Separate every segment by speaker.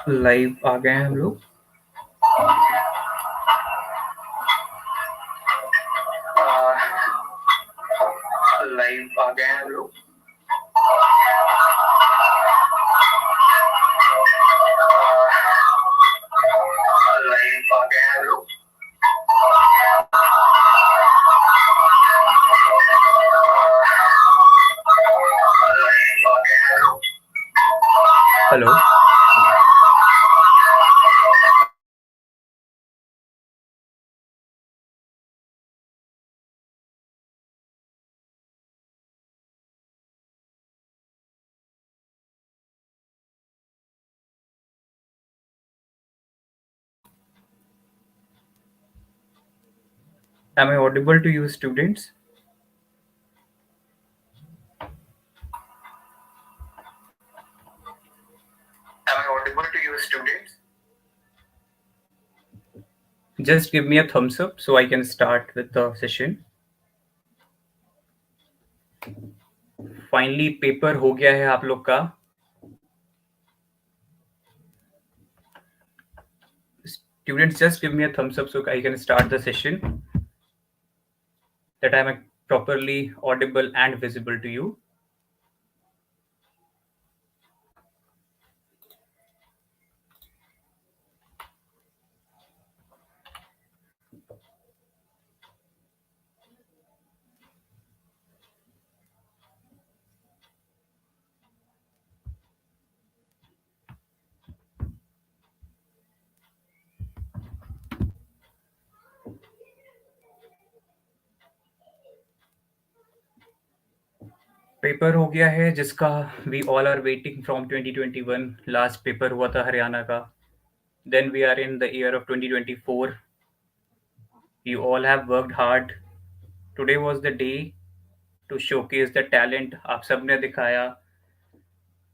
Speaker 1: Live आ गए हैं हम लोग। लाइव आ गए हैं हम लोग। लाइव आ गए हैं हम लोग। लाइव आ गए हैं हम लोग। Hello. Am I audible to you, students? Am I audible to you, students? Just give me a thumbs up so I can start with the session. Finally, paper हो गया है आप लोग का. Students, just give me a thumbs up so I can start the session. That I am properly audible and visible to you. Paper हो गया है जिसका we all are waiting from 2021. Last paper हुआ था हरियाणा का. Then we are in the year of 2024. You all have worked hard. Today was the day to showcase the talent आप सबने दिखाया.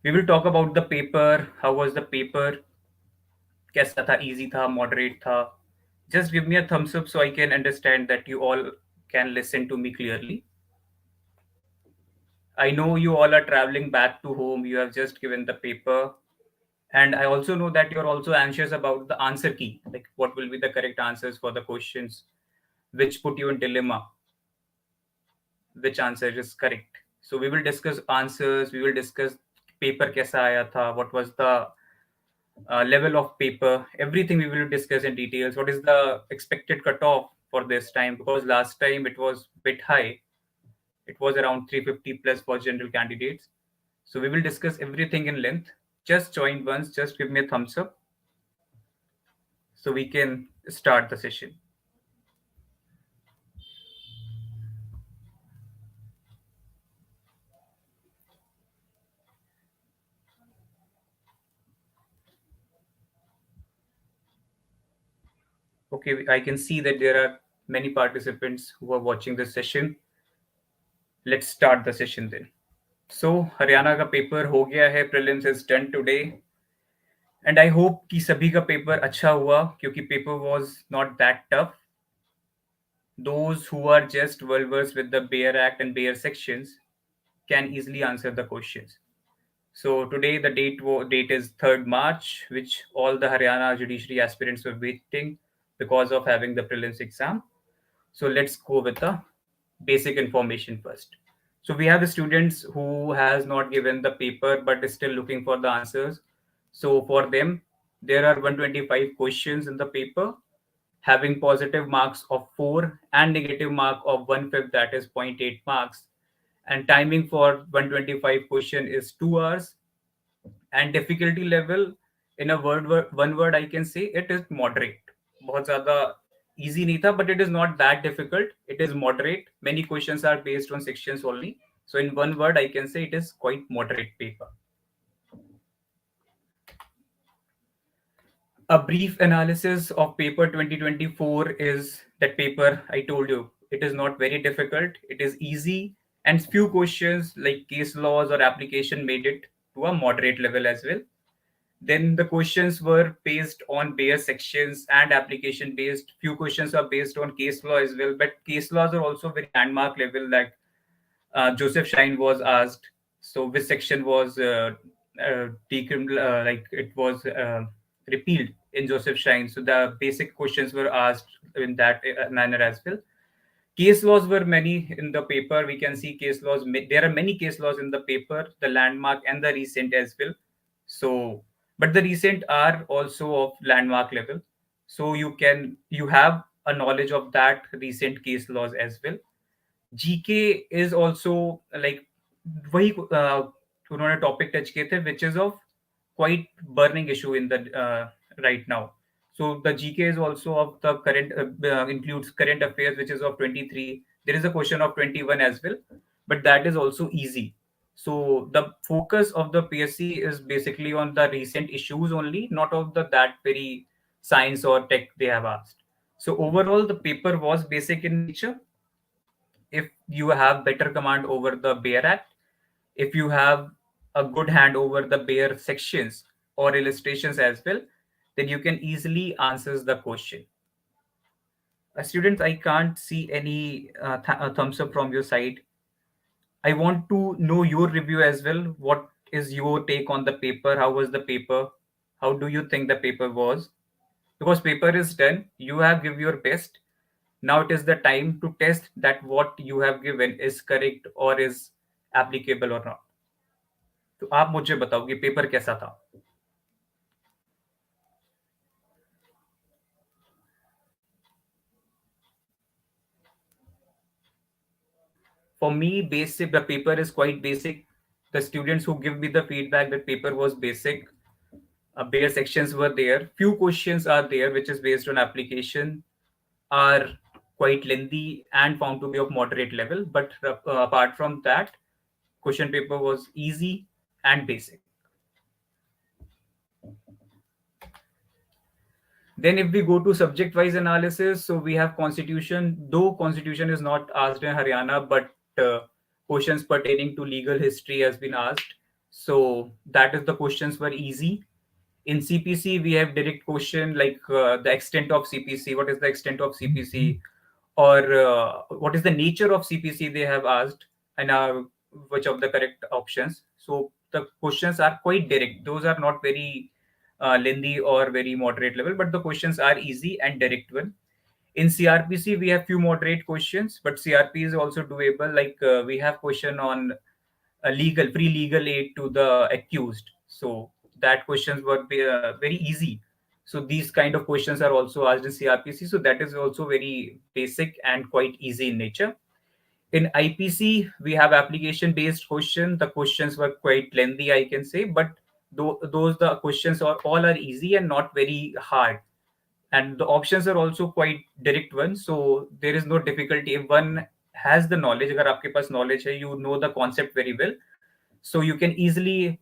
Speaker 1: We will talk about the paper. How was the paper? कैसा था? Easy था? Moderate था? Just give me a thumbs up so I can understand that you all can listen to me clearly. I know you all are traveling back to home. You have just given the paper. And I also know that you're also anxious about the answer key, like what will be the correct answers for the questions, which put you in dilemma, which answer is correct. So we will discuss answers. We will discuss paper kaisa aaya tha, what was the level of paper, everything we will discuss in details. What is the expected cutoff for this time? Because last time it was bit high. It was around 350 plus for general candidates. So we will discuss everything in length. Just join once. Just give me a thumbs up so we can start the session. Okay, I can see that there are many participants who are watching this session. Let's start the session then. So Haryana का paper हो गया है. Prelims is done today. And I hope कि सभी का paper अच्छा हुआ क्योंकि paper was not that tough. Those who are just well versed with the Bayer Act and Bayer sections can easily answer the questions. So today the date is 3rd March, which all the Haryana Judiciary aspirants were waiting because of having the prelims exam. So let's go with the basic information first. So we have the students who has not given the paper but is still looking for the answers. So for them, there are 125 questions in the paper, having positive marks of 4 and negative mark of 1/5, that is 0.8 marks. And timing for 125 question is 2 hours. And difficulty level, in a one word I can say it is moderate. बहुत ज़्यादा easy नहीं था, but it is not that difficult. It is moderate. Many questions are based on sections only. So in one word I can say it is quite moderate paper. A brief analysis of paper 2024 is that paper I told you. It is not very difficult. It is easy, and few questions like case laws or application made it to a moderate level as well. Then the questions were based on bare sections and application based. Few questions are based on case law as well, but case laws are also very landmark level. Like Joseph Shine was asked, so which section was like it was repealed in Joseph Shine. So the basic questions were asked in that manner as well. Case laws were many in the paper. We can see case laws. There are many case laws in the paper, the landmark and the recent as well. So, but the recent are also of landmark level. So you have a knowledge of that recent case laws as well. GK is also like वही उन्होंने topic touch किए थे which is of quite burning issue in the right now. So the GK is also of the current includes current affairs which is of 23. There is a question of 21 as well, but that is also easy. So the focus of the PSC is basically on the recent issues only, not of the that very science or tech they have asked. So overall the paper was basic in nature. If you have better command over the bare act, if you have a good hand over the bare sections or illustrations as well, then you can easily answers the question. Students, I can't see any thumbs up from your side. I want to know your review as well. What is your take on the paper? How was the paper? How do you think the paper was? Because paper is done, you have give your best. Now it is the time to test that what you have given is correct or is applicable or not. तो आप मुझे बताओ कि paper कैसा था. For me, basic, the paper is quite basic. The students who give me the feedback that paper was basic, bare sections were there. Few questions are there which is based on application, are quite lengthy and found to be of moderate level. But apart from that, question paper was easy and basic. Then if we go to subject-wise analysis, so we have constitution, though constitution is not asked in Haryana, but questions pertaining to legal history has been asked. So that is the questions were easy. In CPC, we have direct question like the extent of CPC, what is the extent of CPC, or what is the nature of CPC they have asked, and which of the correct options. So the questions are quite direct. Those are not very lengthy or very moderate level, but the questions are easy and direct one. In CRPC, we have few moderate questions, but CRP is also doable. Like we have question on free legal aid to the accused. So that questions were very easy. So these kind of questions are also asked in CRPC. So that is also very basic and quite easy in nature. In IPC, we have application based question. The questions were quite lengthy, I can say, but those the questions are all are easy and not very hard. And the options are also quite direct ones. So there is no difficulty. If one has the knowledge, अगर आपके पास knowledge है, you know the concept very well. So you can easily,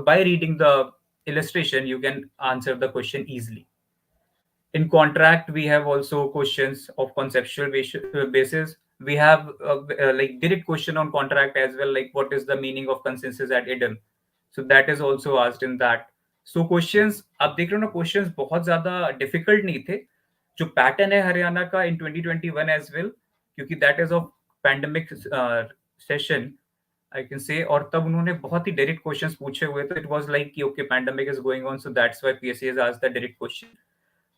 Speaker 1: by reading the illustration, you can answer the question easily. In contract, we have also questions of conceptual basis. We have like direct question on contract as well, like what is the meaning of consensus at Eden. So that is also asked in that. So questions, आप देख रहे हो ना, questions बहुत ज्यादा difficult नहीं थे. जो pattern है हरियाणा का in 2021 as well, क्योंकि that is of pandemic session, I can say, और तब उन्होंने बहुत ही direct questions पूछे हुए थे. It was like कि okay, pandemic is going on, so that's why PSC has asked the direct question.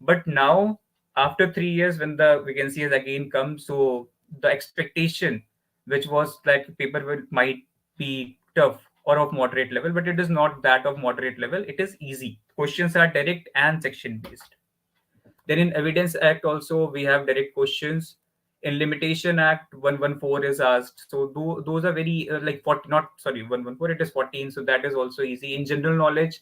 Speaker 1: But now, after 3 years, when the vacancy has again come, so the expectation, which was like paper might be tough or of moderate level, but it is not that of moderate level. It is easy. Questions are direct and section based. Then in Evidence Act also we have direct questions. In Limitation Act 114 is asked. So those are very like 40, not sorry 114. It is 14. So that is also easy. In general knowledge,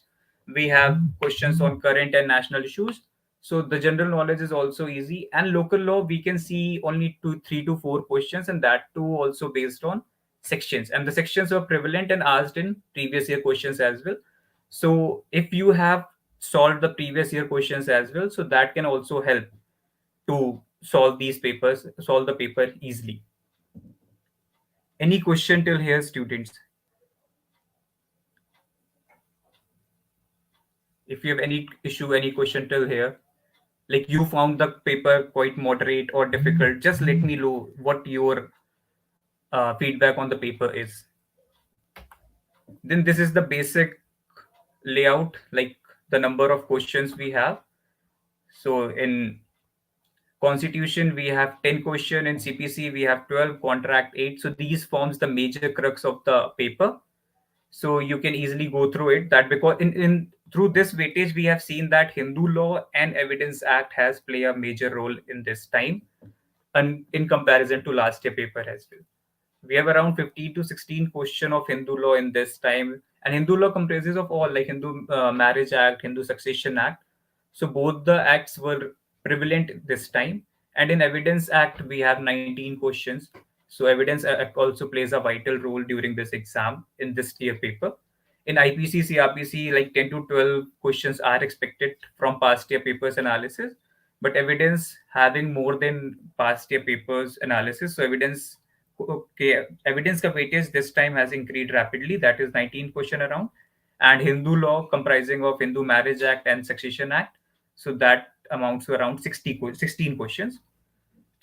Speaker 1: we have questions on current and national issues. So the general knowledge is also easy. And local law, we can see only 3 to 4 questions, and that too also based on sections. And the sections are prevalent and asked in previous year questions as well. So if you have solved the previous year questions as well, so that can also help to solve the paper easily. Any question till here, students? If you have any issue, any question till here, like you found the paper quite moderate or difficult, just let me know what your feedback on the paper is. Then this is the basic layout, like the number of questions we have. So in constitution we have 10 question, in CPC we have 12, contract 8. So these forms the major crux of the paper. So you can easily go through it, that because in through this weightage we have seen that Hindu law and evidence act has play a major role in this time, and in comparison to last year paper as well. We have around 15 to 16 question of Hindu law in this time, and Hindu law comprises of all, like Hindu Marriage Act, Hindu Succession Act. So both the acts were prevalent this time. And in Evidence Act we have 19 questions. So Evidence Act also plays a vital role during this exam in this year paper. In IPC, CRPC, like 10 to 12 questions are expected from past year papers analysis, but evidence having more than past year papers analysis. So evidence ka weightage this time has increased rapidly. That is 19 question around, and Hindu law comprising of Hindu Marriage Act and Succession Act. So that amounts to around 16 questions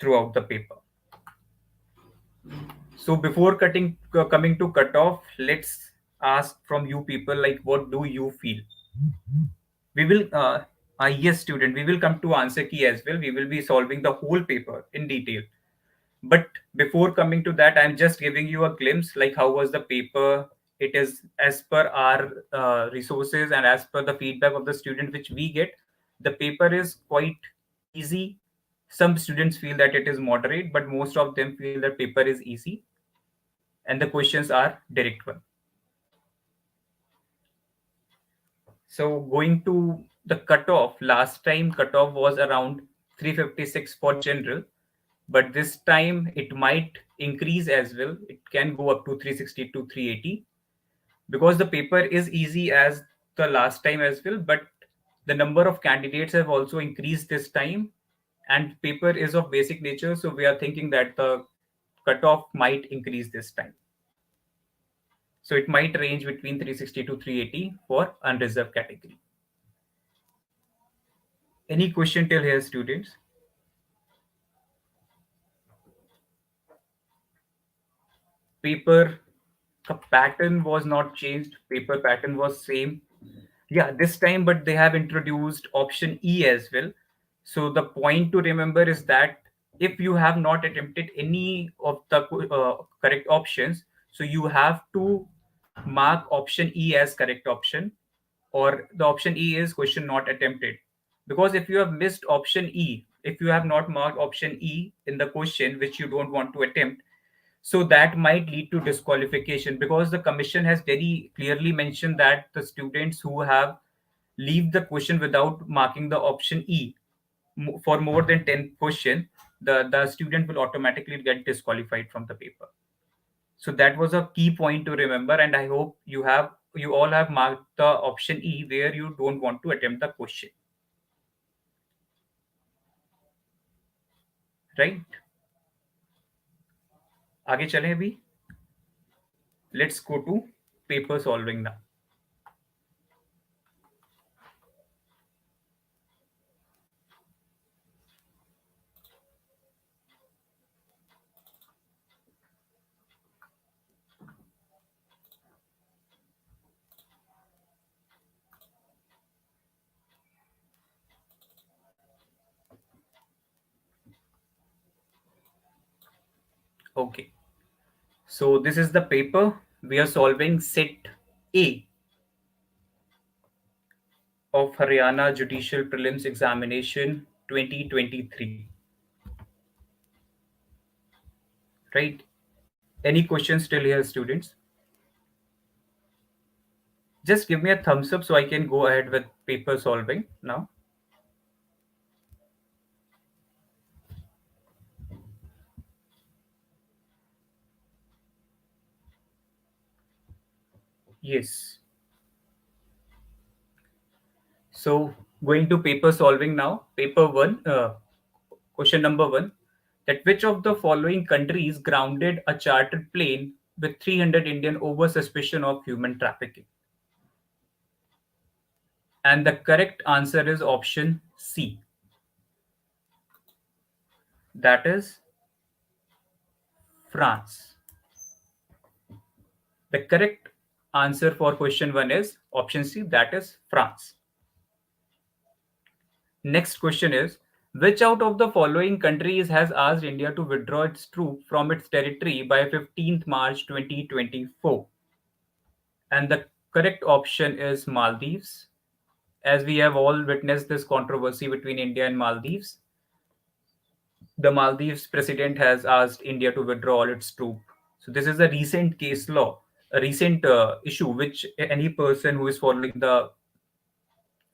Speaker 1: throughout the paper. So before coming to cutoff, let's ask from you people, like what do you feel? We will yes, student, we will come to answer key as well. We will be solving the whole paper in detail. But before coming to that, I'm just giving you a glimpse, like how was the paper. It is as per our resources and as per the feedback of the student which we get, the paper is quite easy. Some students feel that it is moderate, but most of them feel that paper is easy and the questions are direct one. So going to the cutoff, last time cutoff was around 356 for general, but this time it might increase as well. It can go up to 360 to 380 because the paper is easy as the last time as well, but the number of candidates have also increased this time, and paper is of basic nature, so we are thinking that the cutoff might increase this time. So it might range between 360 to 380 for unreserved category. Any question till here, students? Paper pattern was not changed. Paper pattern was same. Yeah, this time, but they have introduced option E as well. So the point to remember is that if you have not attempted any of the correct options, so you have to mark option E as correct option, or the option E is question not attempted. Because if you have missed option E, if you have not marked option E in the question which you don't want to attempt, so that might lead to disqualification, because the commission has very clearly mentioned that the students who have leave the question without marking the option E for more than 10 question, the student will automatically get disqualified from the paper. So that was a key point to remember, and I hope you all have marked the option E where you don't want to attempt the question. Right? आगे चलें अभी. Let's go to paper solving now. Okay. So this is the paper. We are solving set A of Haryana Judicial Prelims Examination 2023. Right? Any questions still here, students? Just give me a thumbs up so I can go ahead with paper solving now. Yes. So going to paper solving now. Paper one, question number one, that which of the following countries grounded a chartered plane with 300 Indian over suspicion of human trafficking? And the correct answer is option C. That is France. The correct answer for question one is option C, that is France. Next question is, which out of the following countries has asked India to withdraw its troops from its territory by 15th March 2024? And the correct option is Maldives. As we have all witnessed this controversy between India and Maldives, the Maldives president has asked India to withdraw all its troops. So this is a recent case law, a recent issue which any person who is following the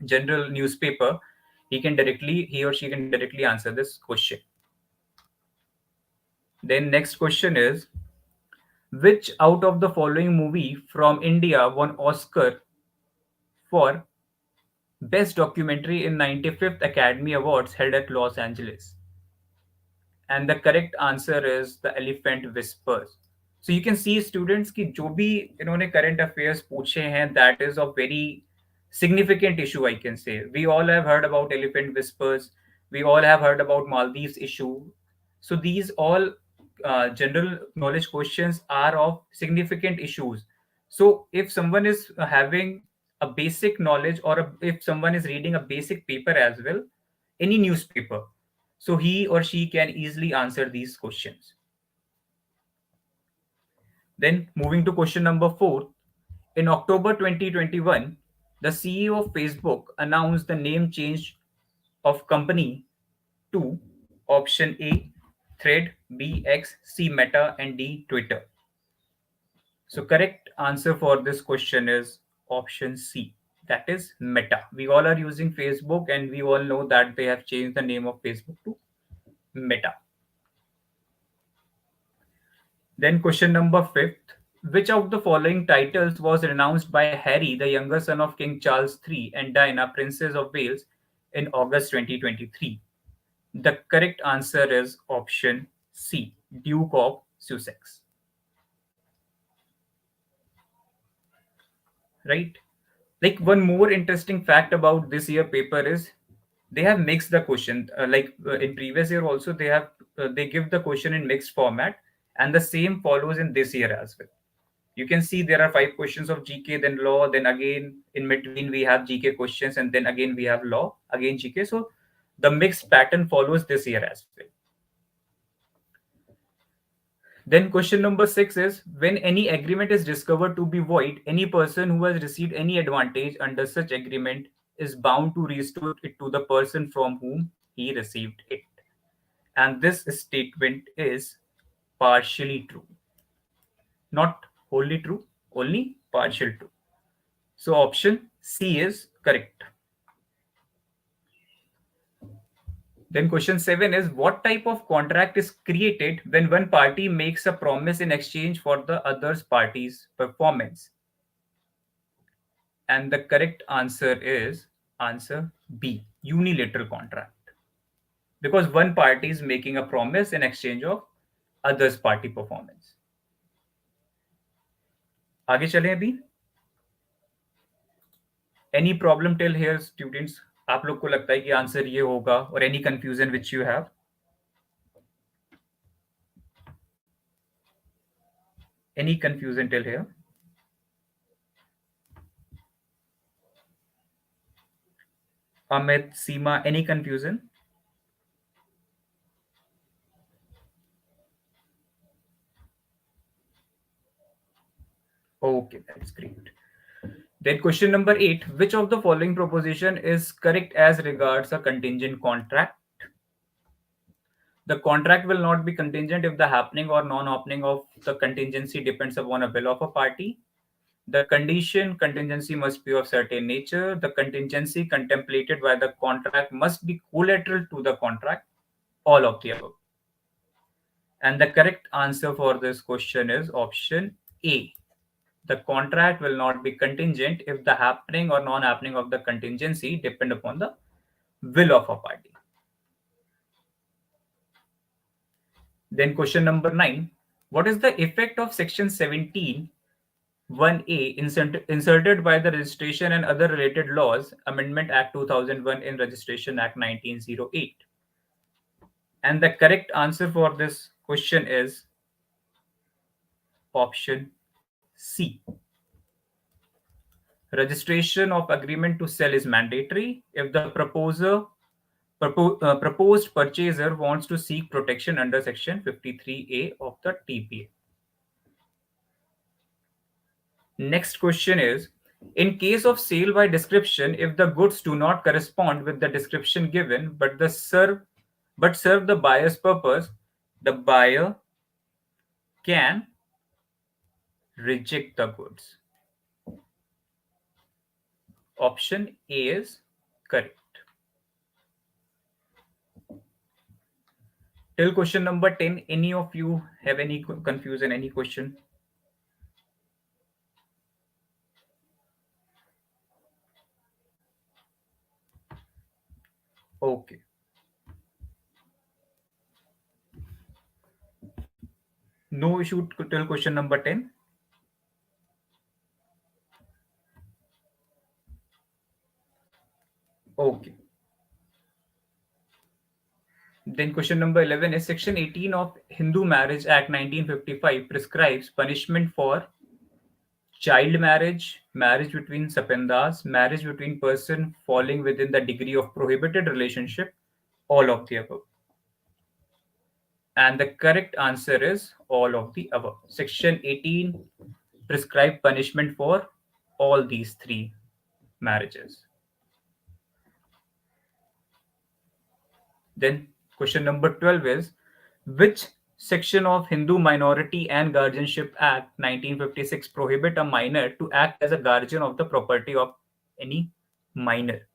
Speaker 1: general newspaper, he or she can directly answer this question. Then next question is, which out of the following movie from India won Oscar for Best Documentary in 95th Academy Awards held at Los Angeles? And the correct answer is The Elephant Whispers. So you can see students कि जो भी इन्होंने current affairs पूछे हैं, that is a very significant issue, I can say. We all have heard about Elephant Whispers. We all have heard about Maldives issue. So these all general knowledge questions are of significant issues. So if someone is having a basic knowledge, or if someone is reading a basic paper as well, any newspaper, so he or she can easily answer these questions. Then moving to question number 4. In October 2021, the CEO of Facebook announced the name change of company to option A, Thread, B, X, C, Meta, and D, Twitter. So correct answer for this question is option C. That is Meta. We all are using Facebook and we all know that they have changed the name of Facebook to Meta. Then question number 5th. Which of the following titles was renounced by Harry, the younger son of King Charles III, and Diana, Princess of Wales, in August 2023? The correct answer is option C, Duke of Sussex. Right? Like one more interesting fact about this year paper is they have mixed the question. In previous year also they give the question in mixed format, and the same follows in this year as well. You can see there are 5 questions of GK, then law, then again in between we have GK questions, and then again we have law, again GK. So the mixed pattern follows this year as well. Then question number 6 is, when any agreement is discovered to be void, any person who has received any advantage under such agreement is bound to restore it to the person from whom he received it. And this statement is partially true. Not wholly true, only partial true. So option C is correct. Then question 7 is, what type of contract is created when one party makes a promise in exchange for the other party's performance? And the correct answer is answer B, unilateral contract. Because one party is making a promise in exchange of others party performance. आगे चलें अभी. Any problem till here, students? आप लोग को लगता है कि answer ये होगा, और any confusion which you have? Any confusion till here? Amit, Seema, any confusion? Okay, that's great. Then question number 8, which of the following proposition is correct as regards a contingent contract? The contract will not be contingent if the happening or non-happening of the contingency depends upon a will of a party. The condition contingency must be of certain nature. The contingency contemplated by the contract must be collateral to the contract. All of the above. And the correct answer for this question is option A. The contract will not be contingent if the happening or non-happening of the contingency depend upon the will of a party. Then question number 9. What is the effect of section 17 1A inserted by the Registration and Other Related Laws Amendment Act 2001 in Registration Act 1908? And the correct answer for this question is option C. Registration of agreement to sell is mandatory if the proposed purchaser wants to seek protection under section 53A of the TPA. Next question is, in case of sale by description, if the goods do not correspond with the description given but serve the buyer's purpose, the buyer can reject the goods. Option A is correct. Till question number 10, any of you have any confusion, any question? Okay. No issue till question number 10? Okay. Then question number 11 is section 18 of Hindu Marriage Act 1955 prescribes punishment for child marriage, marriage between sapandas, marriage between person falling within the degree of prohibited relationship, all of the above. And the correct answer is all of the above. Section 18 prescribe punishment for all these three marriages. Then question number 12 is, which section of Hindu Minority and Guardianship Act 1956 prohibit a minor to act as a guardian of the property of any minor?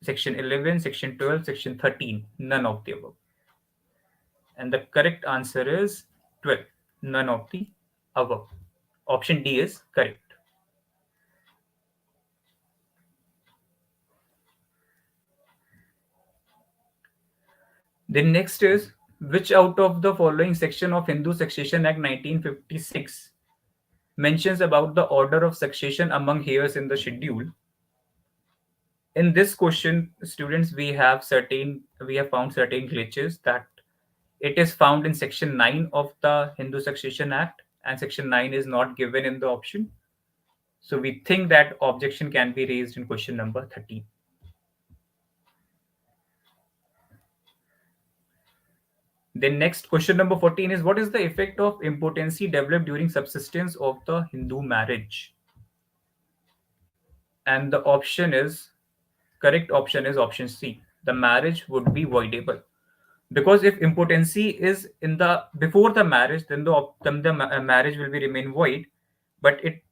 Speaker 1: Section 11, Section 12, Section 13, none of the above. And the correct answer is 12, none of the above. Option D is correct. Then next is, which out of the following section of Hindu Succession Act 1956 mentions about the order of succession among heirs in the schedule? In this question, students, we have found certain glitches that it is found in section 9 of the Hindu Succession Act, and section 9 is not given in the option. So we think that objection can be raised in question number 13. Then next, question number 14 is, what is the effect of impotency developed during subsistence of the Hindu marriage? And the correct option is option C. The marriage would be voidable. Because if impotency is before the marriage, then the marriage will be remain void. But it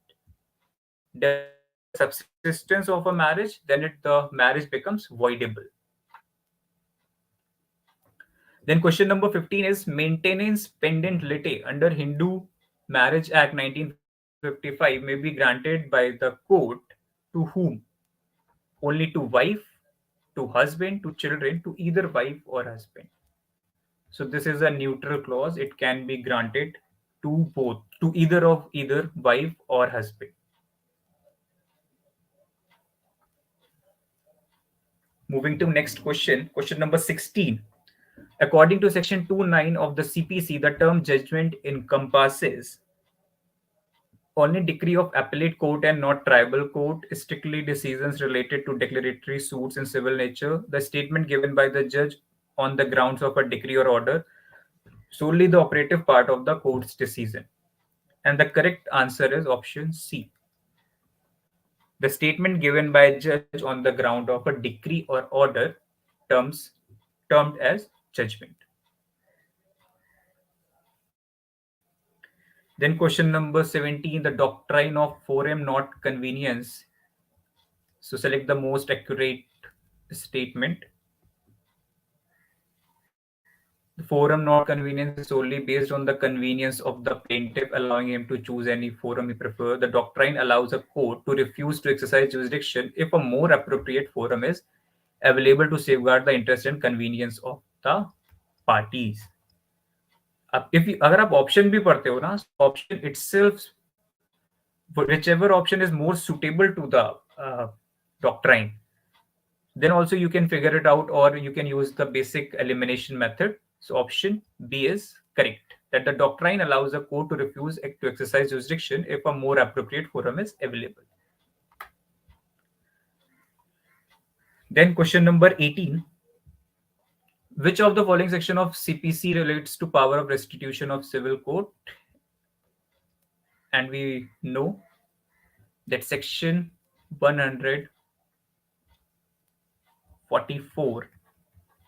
Speaker 1: develops during the subsistence of a marriage, then the marriage becomes voidable. Then question number 15 is, maintenance pendent lite under Hindu Marriage Act 1955 may be granted by the court to whom? Only to wife, to husband, to children, to either wife or husband. So this is a neutral clause. It can be granted to both, to either wife or husband. Moving to next question, question number 16. According to section 29 of the CPC, the term judgment encompasses only decree of appellate court and not tribal court, strictly decisions related to declaratory suits in civil nature, the statement given by the judge on the grounds of a decree or order, solely the operative part of the court's decision. And the correct answer is option C. The statement given by a judge on the ground of a decree or order termed as judgment. Then question number 17, the doctrine of forum not convenience. So select the most accurate statement. The forum not convenience is solely based on the convenience of the plaintiff, allowing him to choose any forum he prefers. The doctrine allows a court to refuse to exercise jurisdiction if a more appropriate forum is available to safeguard the interest and convenience of the parties. अब if you, अगर आप option भी पढ़ते हो ना, option itself, whichever option is more suitable to the doctrine, then also you can figure it out, or you can use the basic elimination method. So option B is correct, that the doctrine allows a court to refuse to exercise jurisdiction if a more appropriate forum is available. Then question number 18. Which of the following section of CPC relates to power of restitution of civil court? And we know that section 144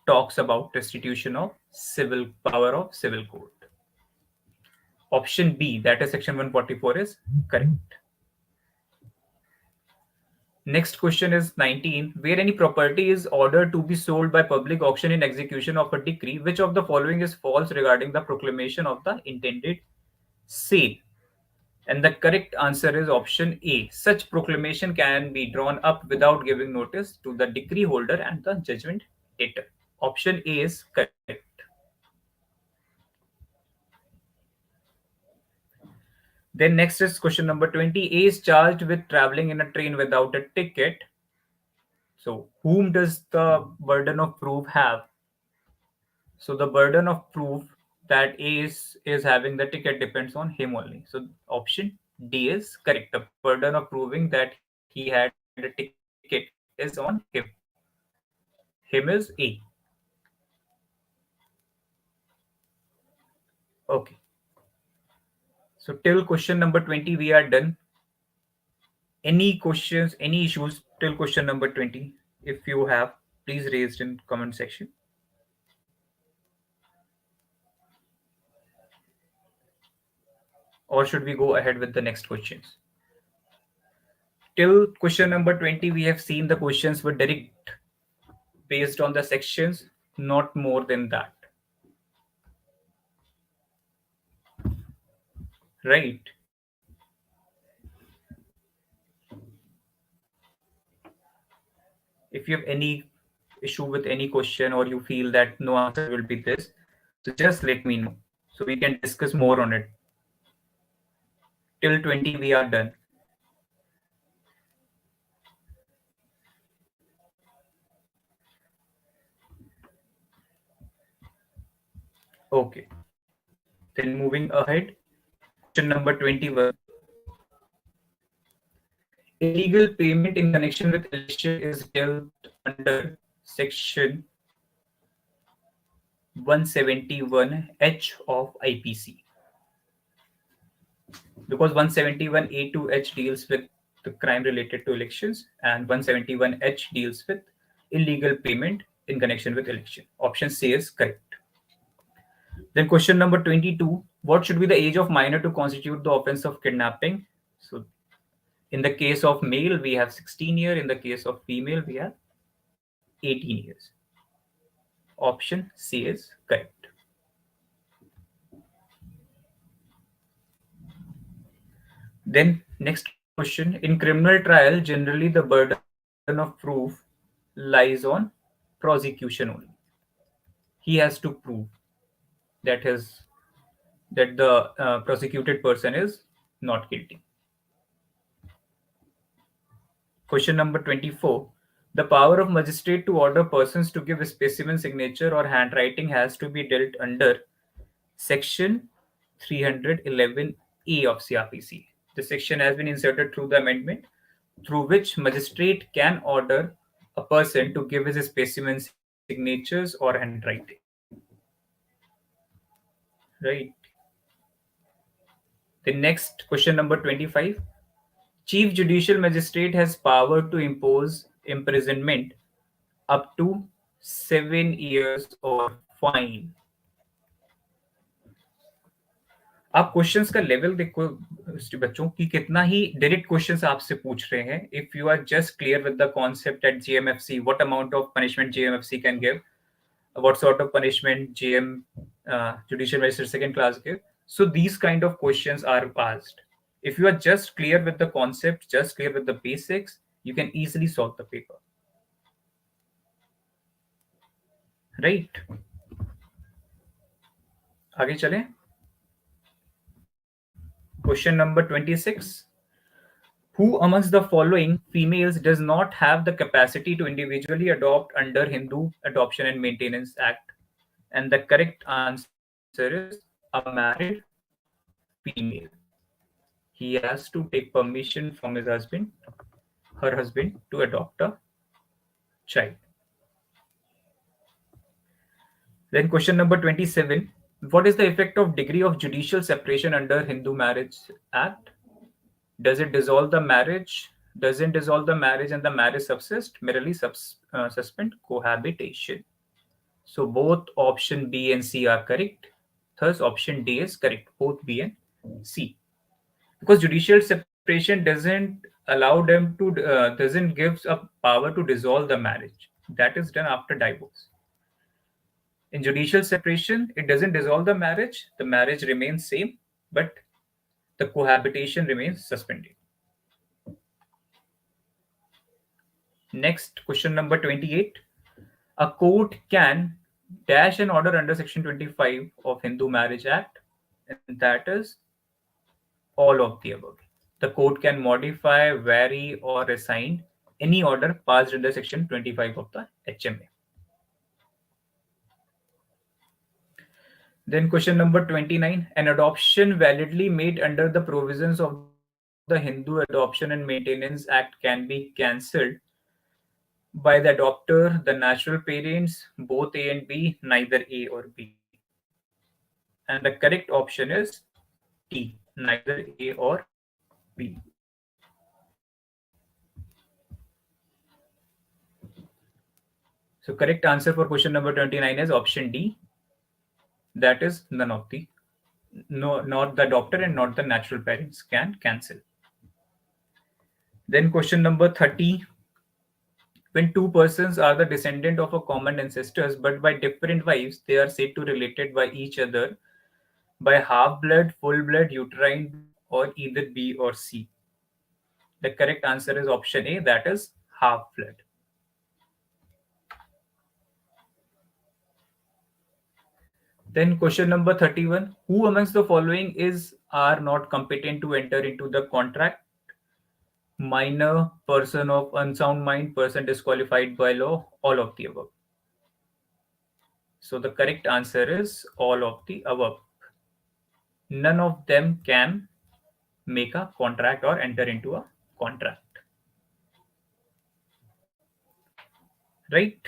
Speaker 1: talks about restitution of civil power of civil court. Option B, that is section 144, is correct. Next question is 19. Where any property is ordered to be sold by public auction in execution of a decree, which of the following is false regarding the proclamation of the intended sale? And the correct answer is option A. Such proclamation can be drawn up without giving notice to the decree holder and the judgment debtor. Option A is correct. Then next is question number 20. A is charged with traveling in a train without a ticket. So whom does the burden of proof have? So the burden of proof that A is having the ticket depends on him only. So option D is correct. The burden of proving that he had a ticket is on him. Him is A. Okay. So till question number 20 we are done. Any questions, any issues till question number 20? If you have, please raise it in comment section. Or should we go ahead with the next questions? Till question number 20, we have seen the questions were direct based on the sections, not more than that. Right? If you have any issue with any question, or you feel that no answer will be this, so just let me know so we can discuss more on it. Till 20 we are done. Okay. Then moving ahead, question number 21. Illegal payment in connection with election is dealt under section 171H of IPC. Because 171A2H deals with the crime related to elections, and 171H deals with illegal payment in connection with election. Option C is correct. Then question number 22. What should be the age of minor to constitute the offense of kidnapping? So in the case of male, we have 16 years. In the case of female, we have 18 years. Option C is correct. Then next question. In criminal trial, generally the burden of proof lies on prosecution only. He has to prove that the prosecuted person is not guilty. Question number 24. The power of magistrate to order persons to give a specimen signature or handwriting has to be dealt under section 311A of CRPC. The section has been inserted through the amendment through which magistrate can order a person to give his specimen signatures or handwriting. Right. The next question number 25. Chief Judicial Magistrate has power to impose imprisonment up to 7 years or fine. आप questions का level देखो बच्चों कि कितना ही direct questions आपसे पूछ रहे हैं. If you are just clear with the concept at GMFC, what amount of punishment GMFC can give, what sort of punishment GM, judicial magistrate second class give. So these kind of questions are asked. If you are just clear with the concept, just clear with the basics, you can easily solve the paper. Right? आगे चलें. Question number 26. Who amongst the following females does not have the capacity to individually adopt under Hindu Adoption and Maintenance Act? And the correct answer is a married female. He has to take permission from his husband, her husband, to adopt a child. Then question number 27. What is the effect of degree of judicial separation under Hindu Marriage Act? Does it dissolve the marriage? Doesn't dissolve the marriage and the marriage subsist, merely suspend cohabitation. So both option B and C are correct. Thus option D is correct, both B and C. Because judicial separation doesn't allow them to, doesn't gives a power to dissolve the marriage. That is done after divorce. In judicial separation, it doesn't dissolve the marriage remains same, but the cohabitation remains suspended. Next, question number 28. A court can dash an order under section 25 of Hindu Marriage Act, and that is all of the above. The court can modify, vary, or rescind any order passed under section 25 of the HMA. Then question number 29. An adoption validly made under the provisions of the Hindu Adoption and Maintenance Act can be cancelled by the adopter, the natural parents, both A and B, neither A or B. And the correct option is D, neither A or B. So correct answer for question number 29 is option D. That is none of the, no, not the adopter and not the natural parents can cancel. Then question number 30. When two persons are the descendant of a common ancestors but by different wives, they are said to related by each other by half blood, full blood, uterine, or either B or C. The correct answer is option A, that is half blood. Then question number 31. Who amongst the following are not competent to enter into the contract? Minor, person of unsound mind, person disqualified by law, all of the above. So the correct answer is all of the above. None of them can make a contract or enter into a contract. Right?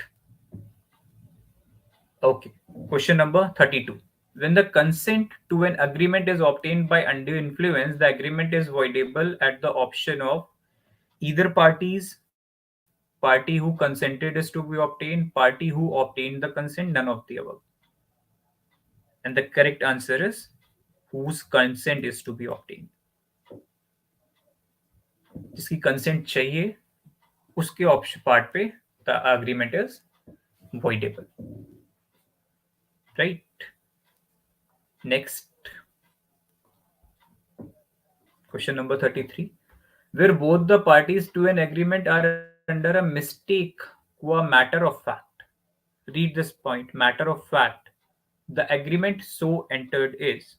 Speaker 1: Okay. Question number 32. When the consent to an agreement is obtained by undue influence, the agreement is voidable at the option of either parties, party who consented is to be obtained, party who obtained the consent, none of the above. And the correct answer is whose consent is to be obtained. जिसकी consent चाहिए उसके option part पे the agreement is voidable. Right? Next. Question number 33. Where both the parties to an agreement are under a mistake or matter of fact. Read this point. Matter of fact. The agreement so entered is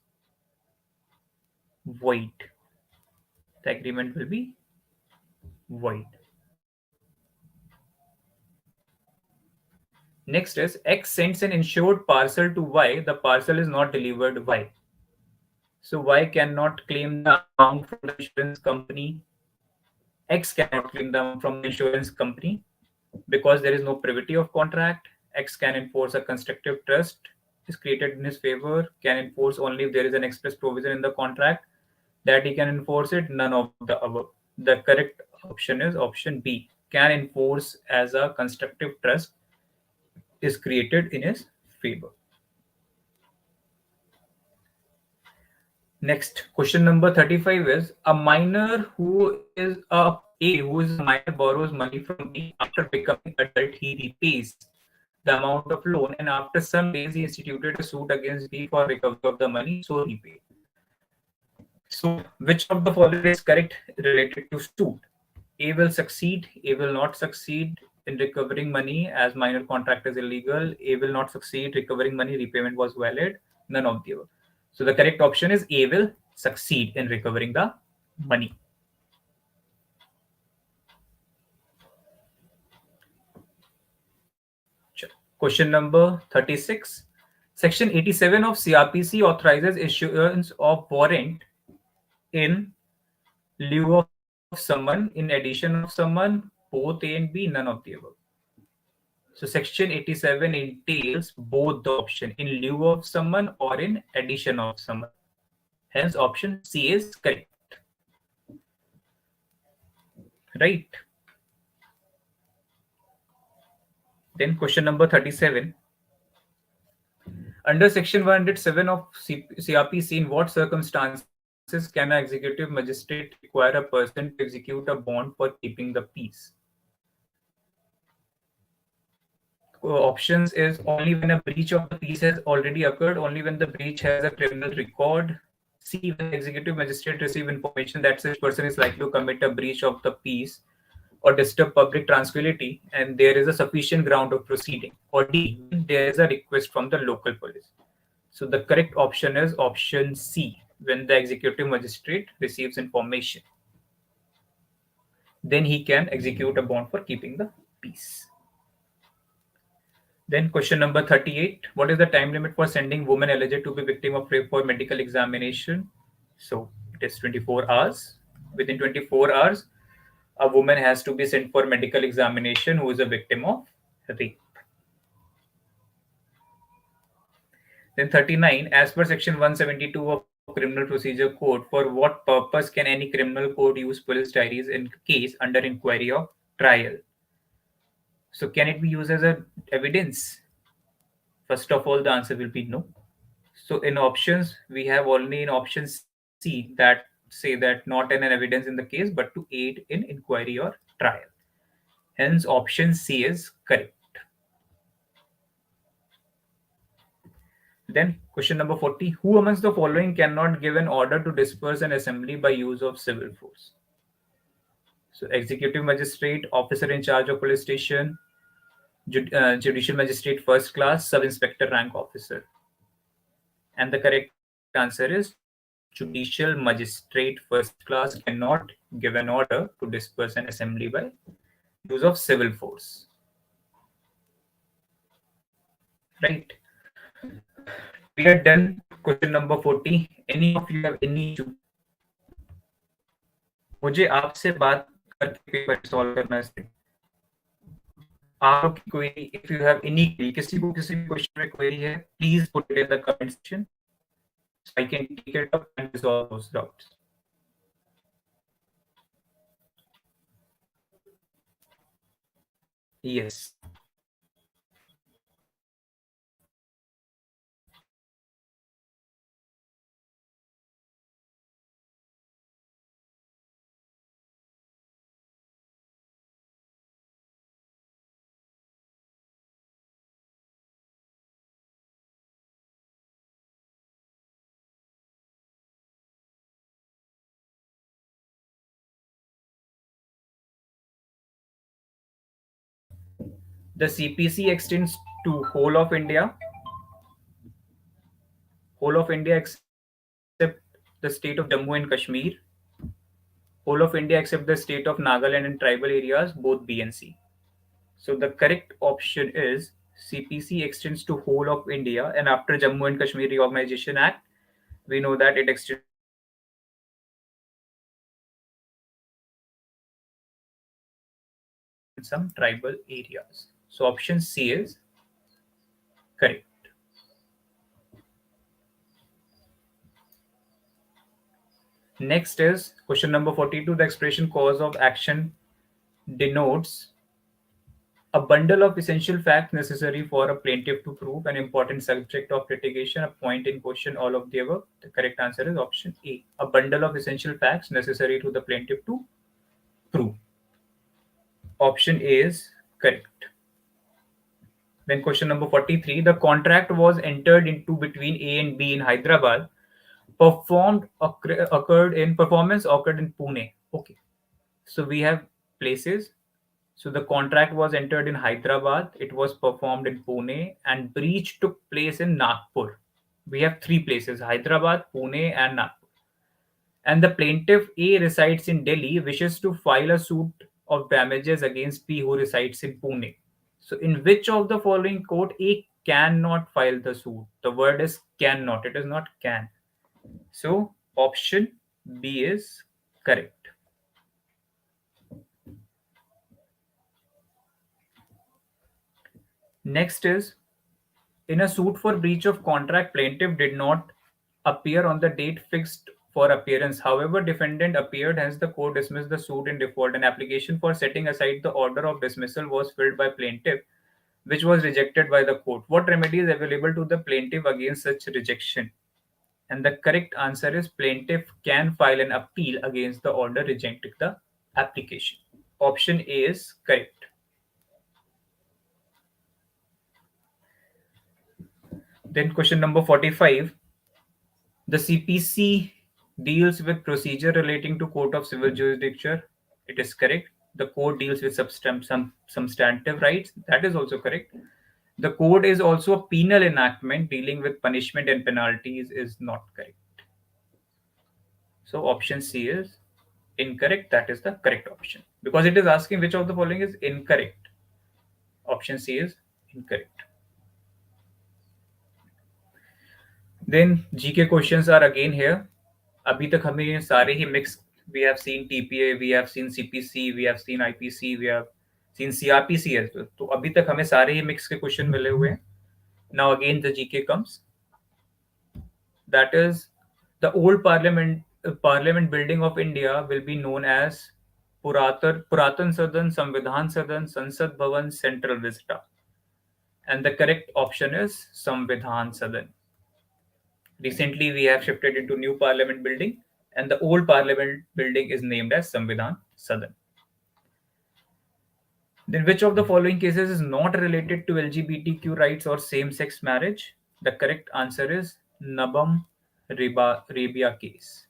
Speaker 1: void. The agreement will be void. Next is X sends an insured parcel to Y. The parcel is not delivered. Y. So Y cannot claim the amount from the insurance company. X cannot claim the amount from the insurance company because there is no privity of contract. X can enforce a constructive trust is created in his favor, can enforce only if there is an express provision in the contract that he can enforce it. None of the above. The correct option is option B. Can enforce as a constructive trust is created in his favor. Next, question number 35 is a minor who is a minor borrows money from B after becoming adult, he repays the amount of loan, and after some days he instituted a suit against B for recovery of the money so repaid. So, which of the following is correct related to suit? A will succeed, A will not succeed in recovering money as minor contract is illegal, A will not succeed, recovering money, repayment was valid, none of the above. So, the correct option is A will succeed in recovering the money. Question number 36. Section 87 of CRPC authorizes issuance of warrant in lieu of someone, in addition of someone, both A and B, none of the above. So section 87 entails both the option, in lieu of someone or in addition of someone. Hence option C is correct. Right. Then question number 37. Under section 107 of CRPC, in what circumstances can an executive magistrate require a person to execute a bond for keeping the peace? Options is only when a breach of the peace has already occurred, only when the breach has a criminal record. C, when the executive magistrate receive information that such person is likely to commit a breach of the peace or disturb public tranquility and there is a sufficient ground of proceeding. Or D, when there is a request from the local police. So the correct option is option C, when the executive magistrate receives information. Then he can execute a bond for keeping the peace. Then question number 38. What is the time limit for sending woman alleged to be victim of rape for medical examination? So it is 24 hours. Within 24 hours, a woman has to be sent for medical examination who is a victim of rape. Then 39. As per section 172 of Criminal Procedure Code, for what purpose can any criminal court use police diaries in case under inquiry or trial? So can it be used as a evidence? First of all, the answer will be no. So in options, we have only in option C that say that not an evidence in the case, but to aid in inquiry or trial. Hence, option C is correct. Then question number 40. Who amongst the following cannot give an order to disperse an assembly by use of civil force? So executive magistrate, officer in charge of police station, judicial magistrate first class, sub-inspector rank officer. And the correct answer is judicial magistrate first class cannot give an order to disperse an assembly by use of civil force. Right. We are done with question number 40. Any of you have any issue? मुझे आपसे बात करके paper solve करना है. आपकी query, if you have any query, किसी को किसी भी क्वेश्चन में क्वेरी है, please put it in the comment section so I can take it up and resolve those doubts. Yes. The CPC extends to whole of India except the state of Jammu and Kashmir, whole of India except the state of Nagaland and tribal areas, both B and C. So the correct option is CPC extends to whole of India, and after Jammu and Kashmir Reorganization Act, we know that it extends some tribal areas, So option C is correct. Next is question number 42. The expression cause of action denotes a bundle of essential facts necessary for a plaintiff to prove an important subject of litigation, a point in question, all of the above. The correct answer is option A. A bundle of essential facts necessary to the plaintiff to prove. Option A is correct. Then question number 43. The contract was entered into between A and B in Hyderabad. Performance occurred in Pune. Okay. So we have places. So the contract was entered in Hyderabad, it was performed in Pune, and breach took place in Nagpur. We have three places: Hyderabad, Pune, and Nagpur. And the plaintiff A resides in Delhi, wishes to file a suit of damages against B who resides in Pune. So in which of the following court A cannot file the suit? The word is cannot, it is not can. So option B is correct. Next is, in a suit for breach of contract, plaintiff did not appear on the date fixed for appearance. However, defendant appeared, hence the court dismissed the suit in default. An application for setting aside the order of dismissal was filed by plaintiff, which was rejected by the court. What remedy is available to the plaintiff against such rejection? And the correct answer is plaintiff can file an appeal against the order rejecting the application. Option A is correct. Then question number 45. The CPC deals with procedure relating to court of civil jurisdiction. It is correct. The code deals with some substantive rights. That is also correct. The code is also a penal enactment dealing with punishment and penalties is not correct. So option C is incorrect. That is the correct option. Because it is asking which of the following is incorrect. Option C is incorrect. Then GK questions are again here. अभी तक हमें ये सारे ही mix. We have seen TPA, we have seen CPC, we have seen IPC, we have seen CRPC as well. तो अभी तक हमें सारे ही mix के question मिले हुए हैं. Now again the GK comes. That is, the old Parliament building of India will be known as Puratan Sadan, Samvidhan Sadan, Sansad Bhavan, Central Vista. And the correct option is Samvidhan Sadan. Recently, we have shifted into new Parliament building, and the old Parliament building is named as Samvidhan Sadan. Then, which of the following cases is not related to LGBTQ rights or same-sex marriage? The correct answer is Nabam Rabia case.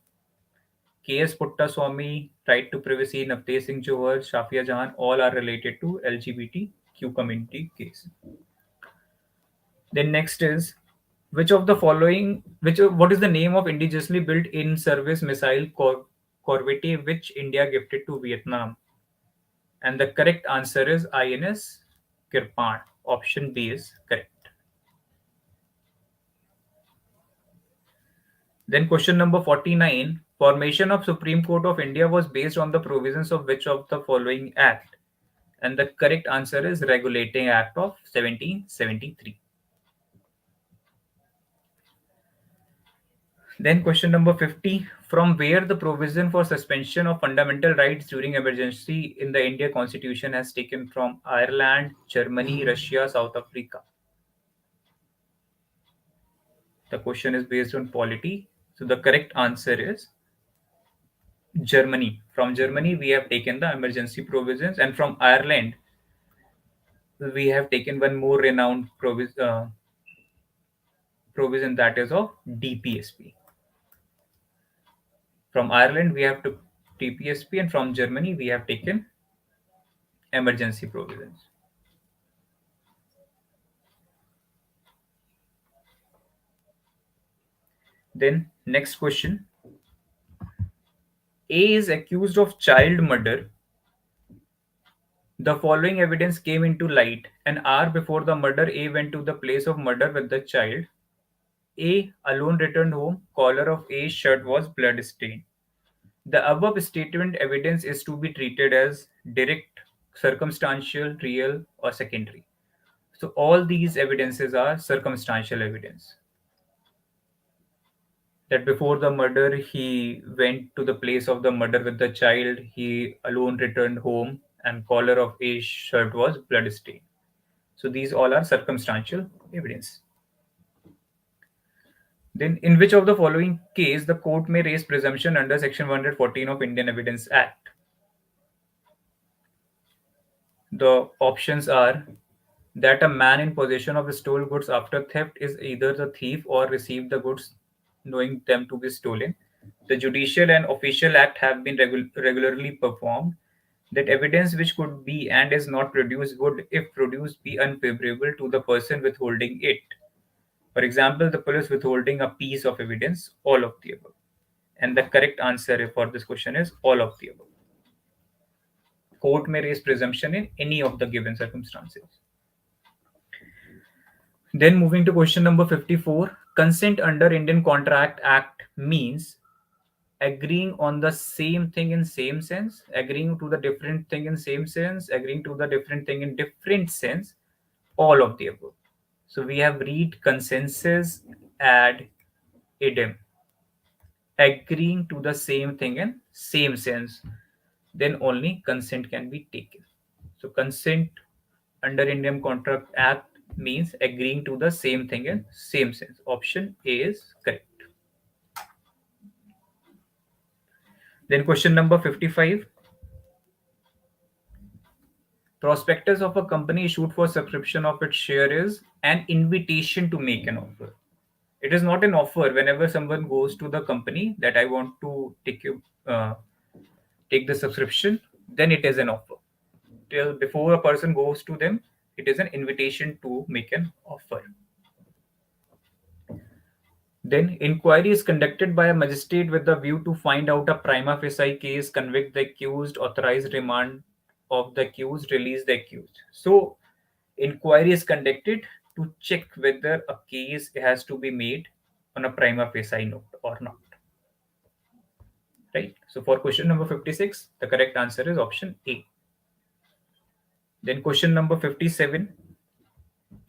Speaker 1: K.S. Puttaswamy, right to privacy, Navtej Singh Johar, Shafia Jahan, all are related to LGBTQ community case. Then next is, which of the following, what is the name of indigenously built in-service missile corvette which India gifted to Vietnam? And the correct answer is INS Kirpan. Option B is correct. Then question number 49. Formation of Supreme Court of India was based on the provisions of which of the following act? And the correct answer is Regulating Act of 1773. Then question number 50. From where the provision for suspension of fundamental rights during emergency in the India Constitution has taken from? Ireland, Germany, Russia, South Africa. The question is based on polity. So the correct answer is Germany. From Germany, we have taken the emergency provisions, and from Ireland, we have taken one more renowned provision, that is of DPSP. From Ireland, we have to DPSP, and from Germany, we have taken emergency provisions. Then next question. A is accused of child murder. The following evidence came into light. An hour before the murder, A went to the place of murder with the child. A alone returned home. Collar of A's shirt was blood-stained. The above statement evidence is to be treated as direct, circumstantial, real, or secondary. So all these evidences are circumstantial evidence. That before the murder, he went to the place of the murder with the child, he alone returned home, and collar of A's shirt was blood-stained. So these all are circumstantial evidence. Then, in which of the following case the court may raise presumption under Section 114 of Indian Evidence Act? The options are that a man in possession of stolen goods after theft is either the thief or received the goods knowing them to be stolen. The judicial and official act have been regularly performed. That evidence which could be and is not produced would, if produced, be unfavorable to the person withholding it. For example, the police withholding a piece of evidence, all of the above. And the correct answer for this question is all of the above. Court may raise presumption in any of the given circumstances. Then moving to question number 54, consent under Indian Contract Act means agreeing on the same thing in same sense, agreeing to the different thing in same sense, agreeing to the different thing in different sense, all of the above. So we have read consensus ad idem, agreeing to the same thing in same sense, then only consent can be taken. So consent under Indian Contract Act means agreeing to the same thing in same sense. Option A is correct. Then question number 55. Prospectus of a company issued for subscription of its share is an invitation to make an offer. It is not an offer. Whenever someone goes to the company that I want to take the subscription, then it is an offer. Till before a person goes to them, it is an invitation to make an offer. Then inquiry is conducted by a magistrate with the view to find out a prima facie case, convict the accused, authorize remand of the accused, release the accused. So inquiry is conducted to check whether a case has to be made on a prima facie note or not. Right? So for question number 56, the correct answer is option A. Then question number 57,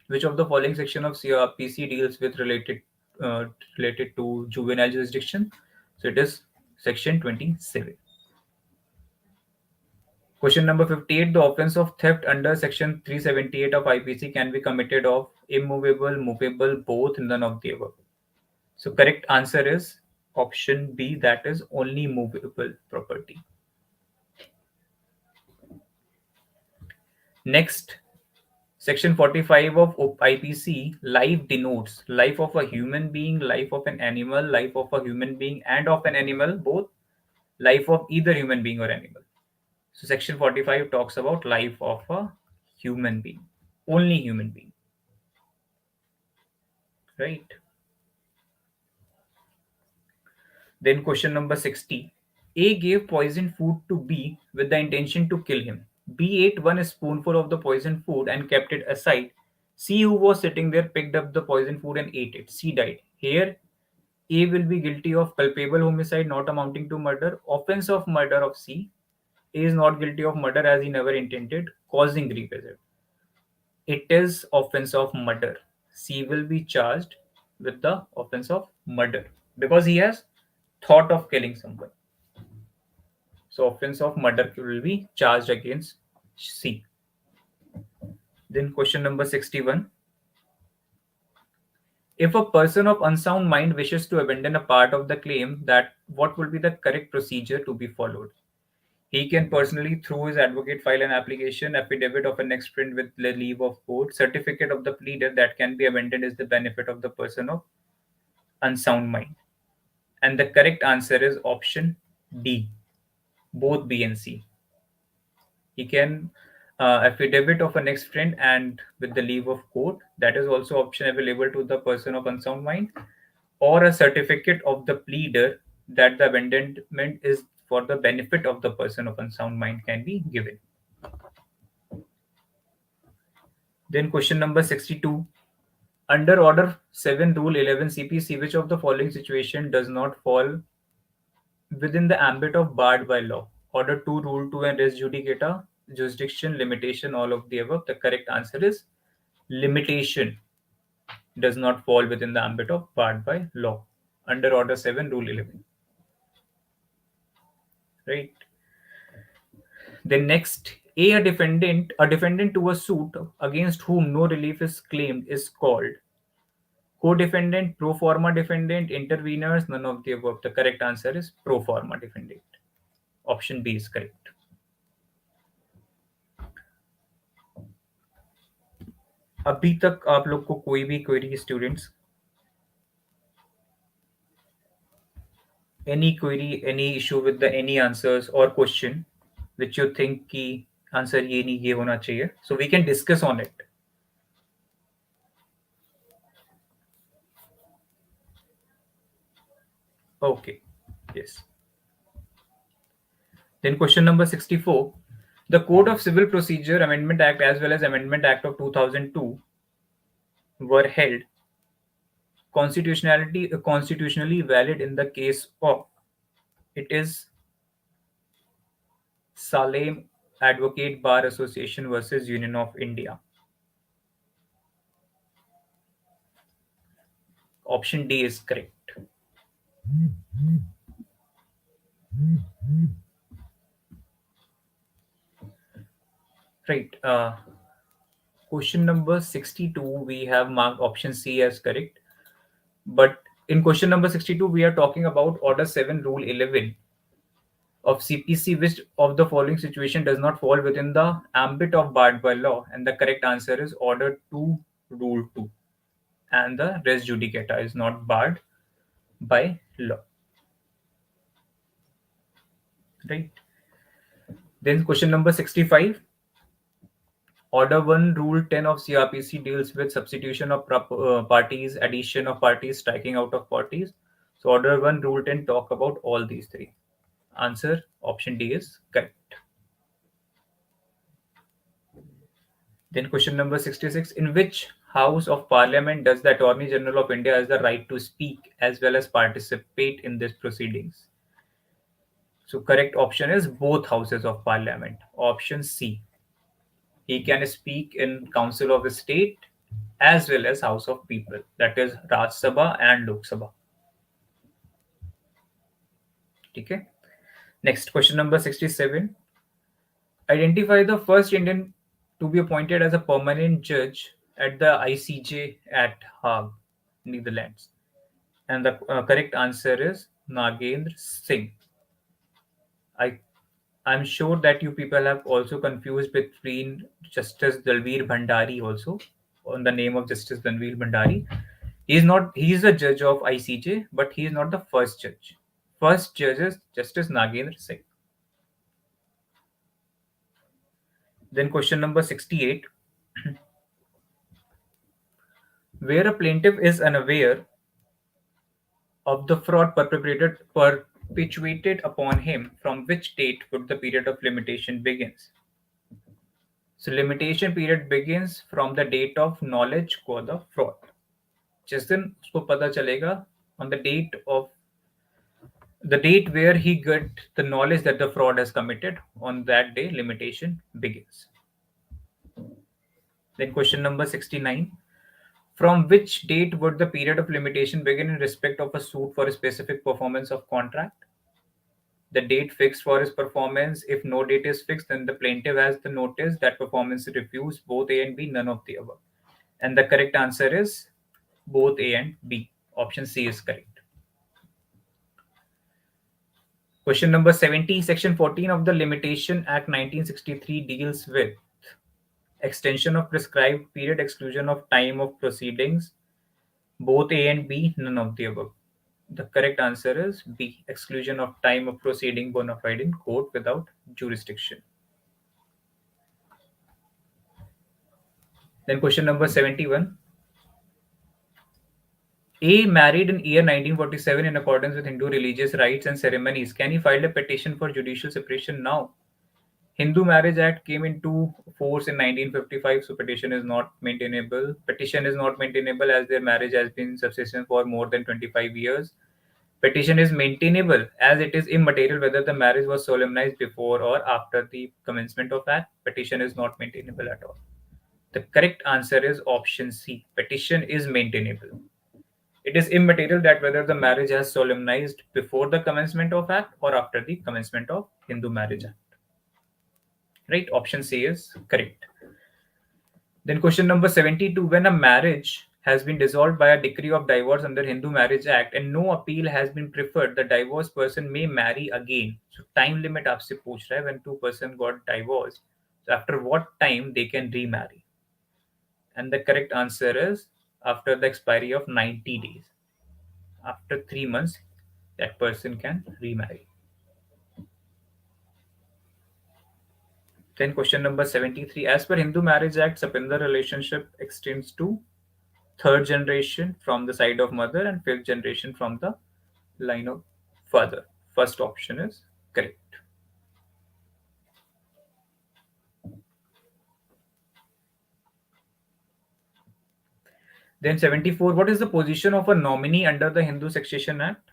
Speaker 1: which of the following section of CRPC deals with uh, related to juvenile jurisdiction? So it is section 27. Question number 58, the offense of theft under section 378 of IPC can be committed of immovable, movable, both, none of the above. So correct answer is option B, that is only movable property. Next, section 45 of IPC, life denotes life of a human being, life of an animal, life of a human being and of an animal, both, life of either human being or animal. So section 45 talks about life of a human being, only human being. Right? Then question number 60. A gave poisoned food to B with the intention to kill him. B ate one spoonful of the poisoned food and kept it aside. C, who was sitting there, picked up the poisoned food and ate it. C died. Here, A will be guilty of culpable homicide not amounting to murder, offense of murder of C. A is not guilty of murder as he never intended, causing grief as it. It is offense of murder. C will be charged with the offense of murder because he has thought of killing someone. So offense of murder will be charged against C. Then question number 61. If a person of unsound mind wishes to abandon a part of the claim, that what will be the correct procedure to be followed? He can personally, through his advocate, file an application, affidavit of an ex-friend with the leave of court, certificate of the pleader that can be amended is the benefit of the person of unsound mind. And the correct answer is option D, both B and C. He can affidavit of an ex-friend and with the leave of court, that is also option available to the person of unsound mind, or a certificate of the pleader that the abandonment is for the benefit of the person of unsound mind can be given. Then question number 62. Under Order 7 Rule 11 CPC, which of the following situation does not fall within the ambit of barred by law? Order 2, Rule 2 and res judicata, jurisdiction, limitation, all of the above. The correct answer is limitation does not fall within the ambit of barred by law under Order 7 Rule 11. Right? Then next, a defendant to a suit against whom no relief is claimed is called co-defendant, pro forma defendant, interveners, none of the above. The correct answer is pro forma defendant. Option B is correct. अभी तक आप लोग को कोई भी query students, any query, any issue with the any answers or question which you think कि answer ये नहीं ये होना चाहिए, so we can discuss on it. Okay, yes. Then question number 64. The Code of Civil Procedure Amendment Act as well as Amendment Act of 2002 were held constitutionally valid in the case of it is Salem Advocate Bar Association versus Union of India. Option D is correct. Right. Question number 62, we have marked option C as correct. But in question number 62, we are talking about Order 7, Rule 11 of CPC, which of the following situation does not fall within the ambit of barred by law? And the correct answer is Order 2, Rule 2. And the res judicata is not barred by law. Right. Then question number 65. Order 1, Rule 10 of CRPC deals with substitution of parties, addition of parties, striking out of parties. So Order 1, Rule 10 talk about all these three. Answer option D is correct. Then question number 66. In which House of Parliament does the Attorney General of India has the right to speak as well as participate in these proceedings? So correct option is both houses of Parliament. Option C. He can speak in Council of the State as well as House of People, that is Raj Sabha and Lok Sabha. Okay. Next question number 67. Identify the first Indian to be appointed as a permanent judge at the ICJ at Hague, Netherlands. And the correct answer is Nagendra Singh. I'm sure that you people have also confused between Justice Dalveer Bhandari also, on the name of Justice Dalveer Bhandari. He is a judge of ICJ, but he is not the first judge. First judge is Justice Nagendra Singh. Then question number 68. Where a plaintiff is unaware of the fraud perpetuated upon him, from which date would the period of limitation begins? So limitation period begins from the date of knowledge को the fraud. जिस दिन उसको पता चलेगा, on the date where he got the knowledge that the fraud has committed, on that day limitation begins. Then question number 69. From which date would the period of limitation begin in respect of a suit for a specific performance of contract? The date fixed for his performance. If no date is fixed, then the plaintiff has the notice that performance is refused, both A and B, none of the above. And the correct answer is both A and B. Option C is correct. Question number 70. Section 14 of the Limitation Act 1963 deals with extension of prescribed period, exclusion of time of proceedings, both A and B, none of the above. The correct answer is B, exclusion of time of proceeding bona fide in court without jurisdiction. Then question number 71. A married in year 1947 in accordance with Hindu religious rites and ceremonies. Can he file a petition for judicial separation now? Hindu Marriage Act came into force in 1955, so petition is not maintainable. Petition is not maintainable as their marriage has been subsistent for more than 25 years. Petition is maintainable as it is immaterial whether the marriage was solemnized before or after the commencement of act. Petition is not maintainable at all. The correct answer is option C. Petition is maintainable. It is immaterial that whether the marriage has solemnized before the commencement of act or after the commencement of Hindu Marriage Act. Right? Option C is correct. Then question number 72. When a marriage has been dissolved by a decree of divorce under Hindu Marriage Act and no appeal has been preferred, the divorced person may marry again. So time limit आपसे पूछ रहा है when two person got divorced. So after what time they can remarry? And the correct answer is after the expiry of 90 days. After 3 months, that person can remarry. Then question number 73. As per Hindu Marriage Act, Sapindar relationship extends to third generation from the side of mother and fifth generation from the line of father. First option is correct. Then 74. What is the position of a nominee under the Hindu Succession Act?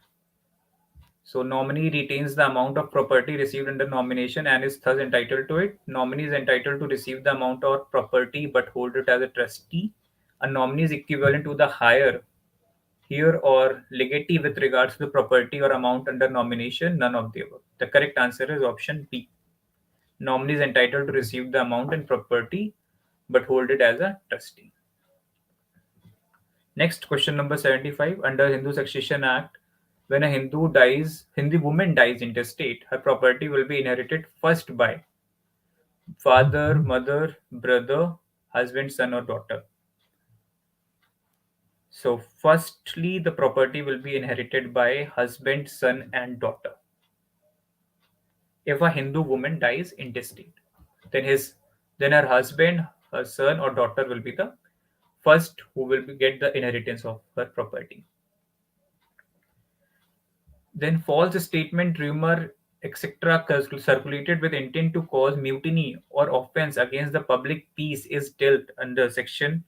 Speaker 1: So nominee retains the amount of property received under nomination and is thus entitled to it. Nominee is entitled to receive the amount of property but hold it as a trustee. A nominee is equivalent to the higher here or legatee with regards to the property or amount under nomination, none of the above. The correct answer is option B. Nominee is entitled to receive the amount and property but hold it as a trustee. Next, question number 75. Under Hindu Succession Act, when a Hindu woman dies intestate, her property will be inherited first by father, mother, brother, husband, son, or daughter. So, firstly, the property will be inherited by husband, son, and daughter. If a Hindu woman dies intestate, then her husband, her son, or daughter will be the first who will get the inheritance of her property. Then false statement, rumor, etc. circulated with intent to cause mutiny or offense against the public peace is dealt under section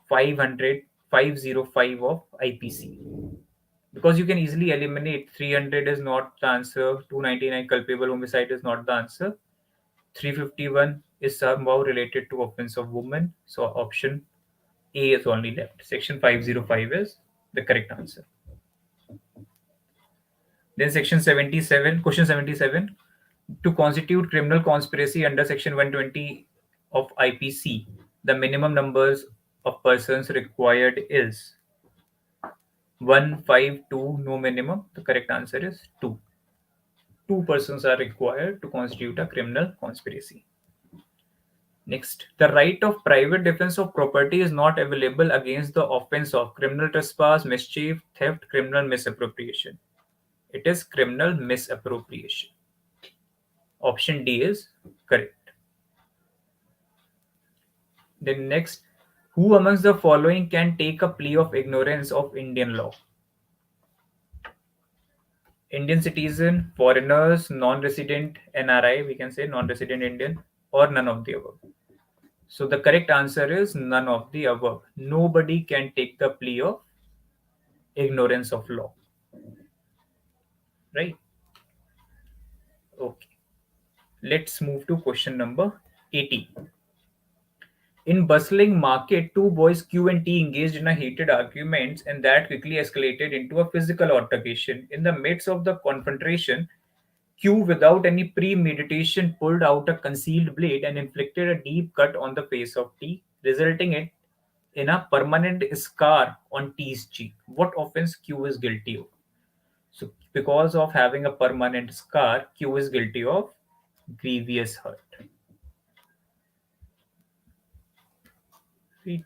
Speaker 1: 505 of IPC. Because you can easily eliminate 300 is not the answer, 299 culpable homicide is not the answer, 351 is somehow related to offense of woman. So option A is only left. Section 505 is the correct answer. Then section 77, question 77, to constitute criminal conspiracy under section 120 of IPC, the minimum numbers of persons required is 1, 5, 2, no minimum. The correct answer is 2. 2 persons are required to constitute a criminal conspiracy. Next, the right of private defense of property is not available against the offense of criminal trespass, mischief, theft, criminal misappropriation. It is criminal misappropriation. Option D is correct. Then next, who amongst the following can take a plea of ignorance of Indian law? Indian citizen, foreigners, non-resident NRI, we can say non-resident Indian, or none of the above. So the correct answer is none of the above. Nobody can take the plea of ignorance of law. Right? Okay. Let's move to question number 80. In bustling market, two boys Q and T engaged in a heated argument and that quickly escalated into a physical altercation. In the midst of the confrontation, Q, without any premeditation, pulled out a concealed blade and inflicted a deep cut on the face of T, resulting in a permanent scar on T's cheek. What offense Q is guilty of? So, because of having a permanent scar, Q is guilty of grievous hurt. Right.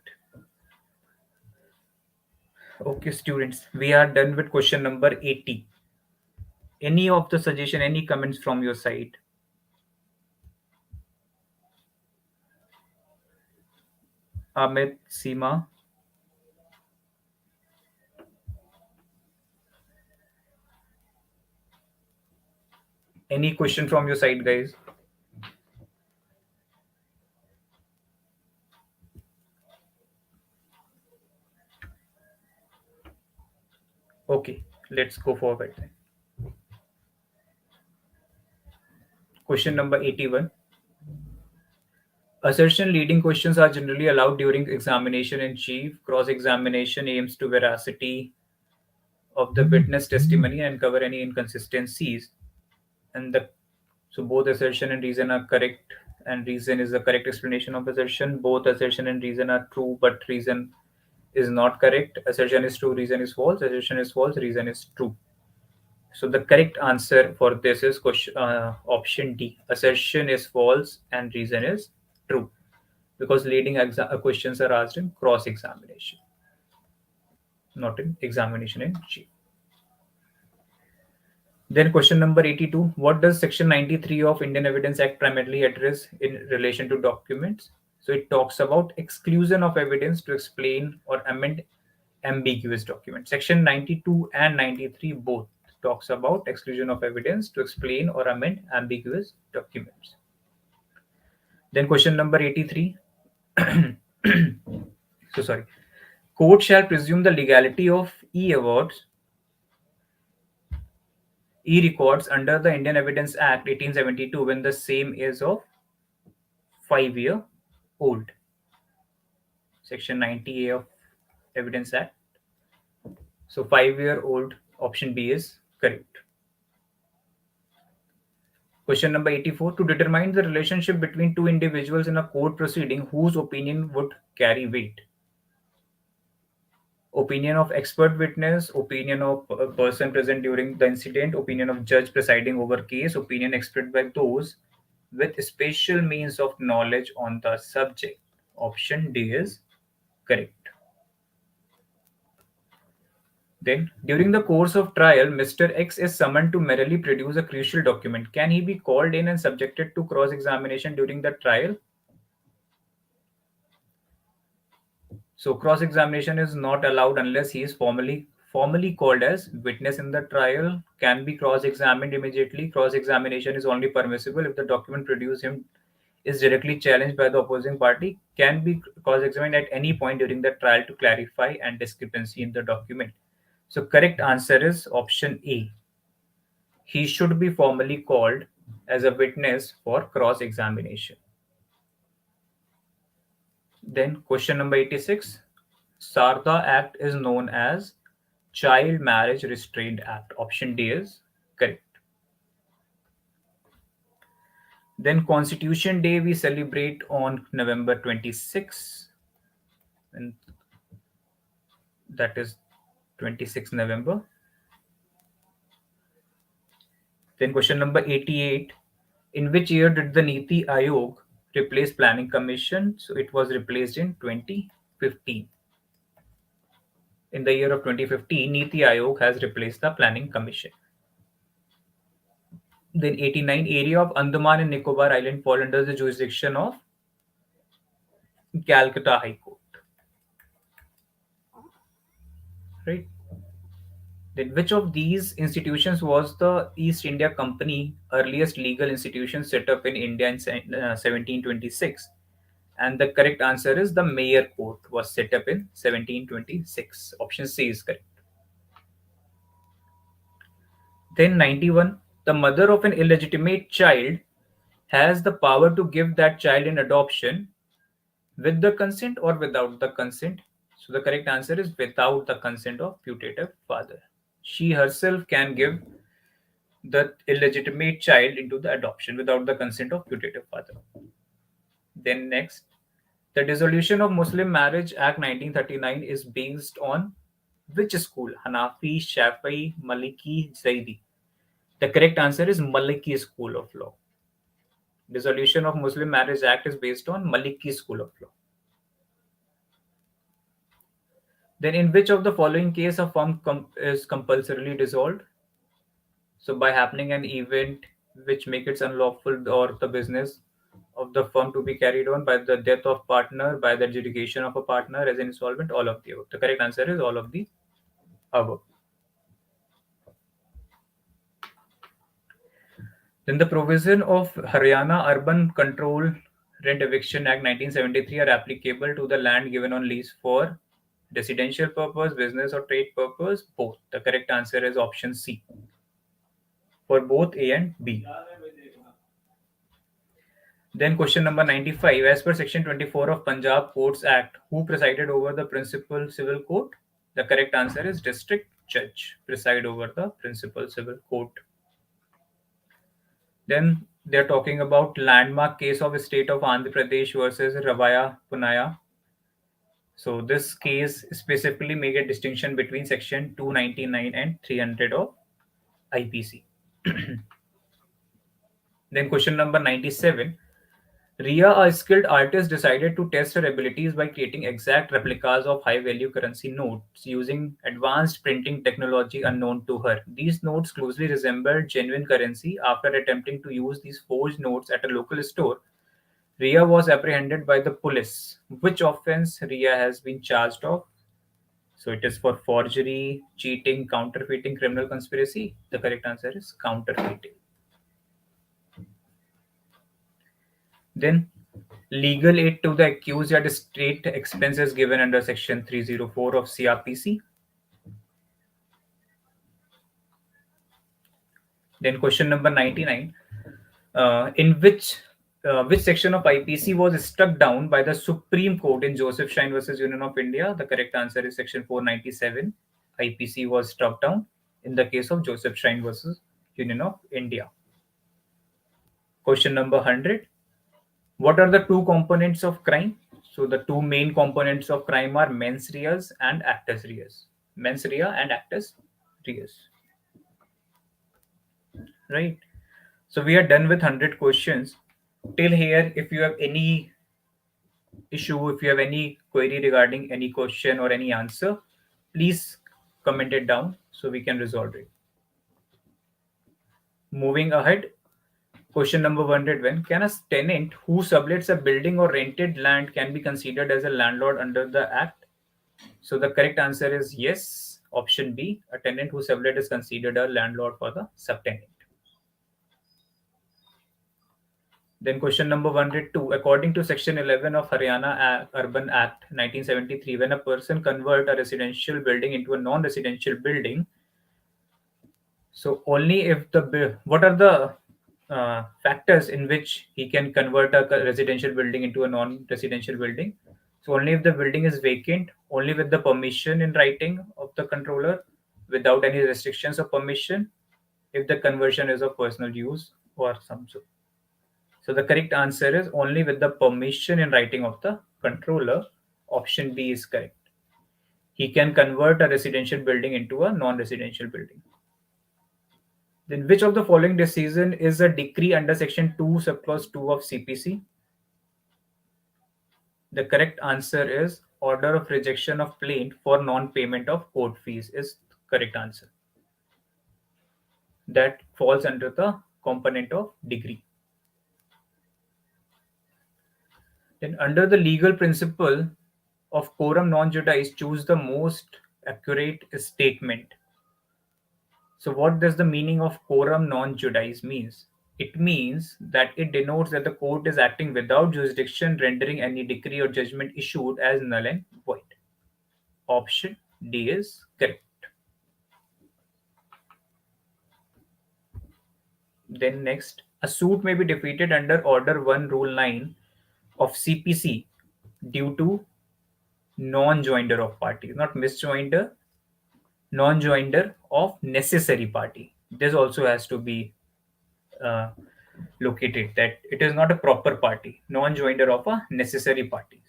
Speaker 1: Okay, students, we are done with question number 80. Any of the suggestion, any comments from your side? Amit, Seema, any question from your side, guys? Okay, let's go forward then. Question number 81. Assertion leading questions are generally allowed during examination in chief. Cross examination aims to veracity of the witness testimony and cover any inconsistencies. And so both assertion and reason are correct, and reason is the correct explanation of assertion. Both assertion and reason are true, but reason is not correct. Assertion is true, reason is false. Assertion is false, reason is true. So the correct answer for this is option D. Assertion is false and reason is true. because leading questions are asked in cross examination, not in examination in chief. Then question number 82. What does section 93 of Indian Evidence Act primarily address in relation to documents? So it talks about exclusion of evidence to explain or amend ambiguous documents. Section 92 and 93 both talks about exclusion of evidence to explain or amend ambiguous documents. Then question number 83. So sorry. Court shall presume the legality of e-awards e-records under the Indian Evidence Act 1872 when the same is of 5-year old. Section 90A of Evidence Act. So 5-year old, option B is correct. Question number 84. To determine the relationship between two individuals in a court proceeding, whose opinion would carry weight? Opinion of expert witness, opinion of a person present during the incident, opinion of judge presiding over case, opinion expressed by those with special means of knowledge on the subject. Option D is correct. Then, during the course of trial, Mr. X is summoned to merely produce a crucial document. Can he be called in and subjected to cross examination during the trial? So cross examination is not allowed unless he is formally called as witness in the trial, can be cross examined immediately. Cross examination is only permissible if the document produced him is directly challenged by the opposing party, can be cross examined at any point during the trial to clarify and discrepancy in the document. So correct answer is option A. He should be formally called as a witness for cross examination. Then question number 86. Sarda Act is known as Child Marriage Restraint Act. Option D is correct. Then Constitution Day we celebrate on November 26, and that is 26 November. Then question number 88. In which year did the Niti Aayog replace Planning Commission? So it was replaced in 2015. In the year of 2015, Niti Aayog has replaced the Planning Commission. Then 89. Area of Andaman and Nicobar Island fall under the jurisdiction of Calcutta High Court. Right? Then which of these institutions was the East India Company earliest legal institution set up in India in 1726? And the correct answer is the Mayor Court was set up in 1726. Option C is correct. Then 91. The mother of an illegitimate child has the power to give that child in adoption with the consent or without the consent. So the correct answer is without the consent of putative father. She herself can give the illegitimate child into the adoption without the consent of putative father. Then next, the Dissolution of Muslim Marriage Act 1939 is based on which school? Hanafi, Shafi'i, Maliki, Zaidi. The correct answer is Maliki School of Law. Dissolution of Muslim Marriage Act is based on Maliki School of Law. Then in which of the following case a firm is compulsorily dissolved? So by happening an event which makes it unlawful or the business of the firm to be carried on, by the death of partner, by the adjudication of a partner as an insolvent, all of the above. The correct answer is all of the above. Then the provision of Haryana Urban Control Rent Eviction Act 1973 are applicable to the land given on lease for residential purpose, business or trade purpose, both. The correct answer is option C for both A and B. Then question number 95. As per section 24 of Punjab Courts Act, who presided over the principal civil court? The correct answer is district judge preside over the principal civil court. Then they're talking about landmark case of state of Andhra Pradesh versus Ravaya Punaya. So this case specifically make a distinction between section 299 and 300 of IPC. Then question number 97. Ria, a skilled artist, decided to test her abilities by creating exact replicas of high value currency notes using advanced printing technology unknown to her. These notes closely resembled genuine currency. After attempting to use these forged notes at a local store, Ria was apprehended by the police. Which offense Ria has been charged of? So it is for forgery, cheating, counterfeiting, criminal conspiracy. The correct answer is counterfeiting. Then legal aid to the accused at state expenses given under section 304 of CRPC. Then question number 99. In which section of IPC was struck down by the Supreme Court in Joseph Shine versus Union of India? The correct answer is section 497. IPC was struck down in the case of Joseph Shine versus Union of India. Question number 100. What are the two components of crime? So the two main components of crime are mens reas and actus reas. Mens rea and actus reas. Right. So we are done with 100 questions. Till here, if you have any issue, if you have any query regarding any question or any answer, please comment it down so we can resolve it. Moving ahead, question number 101. Can a tenant who sublets a building or rented land can be considered as a landlord under the Act? So the correct answer is yes. Option B. A tenant who sublet is considered a landlord for the subtenant. Then question number 102. According to Section 11 of Haryana Urban Act 1973, when a person convert a residential building into a non-residential building, so only if what are the factors in which he can convert a residential building into a non-residential building? So only if the building is vacant, only with the permission in writing of the controller, without any restrictions of permission, if the conversion is of personal use or some sort. So the correct answer is only with the permission in writing of the controller. Option B is correct. He can convert a residential building into a non-residential building. Then which of the following decision is a decree under section 2 subclause 2 of CPC? The correct answer is order of rejection of plaint for non-payment of court fees is correct answer. That falls under the component of decree. Then under the legal principle of quorum non judice, choose the most accurate statement. So what does the meaning of quorum non judice means? It means that it denotes that the court is acting without jurisdiction, rendering any decree or judgment issued as null and void. Option D is correct. Then next, a suit may be defeated under Order 1 Rule 9 of CPC due to non-joinder of parties, not misjoinder, non-joinder of necessary party. This also has to be uh, located that it is not a proper party, non-joinder of a necessary parties.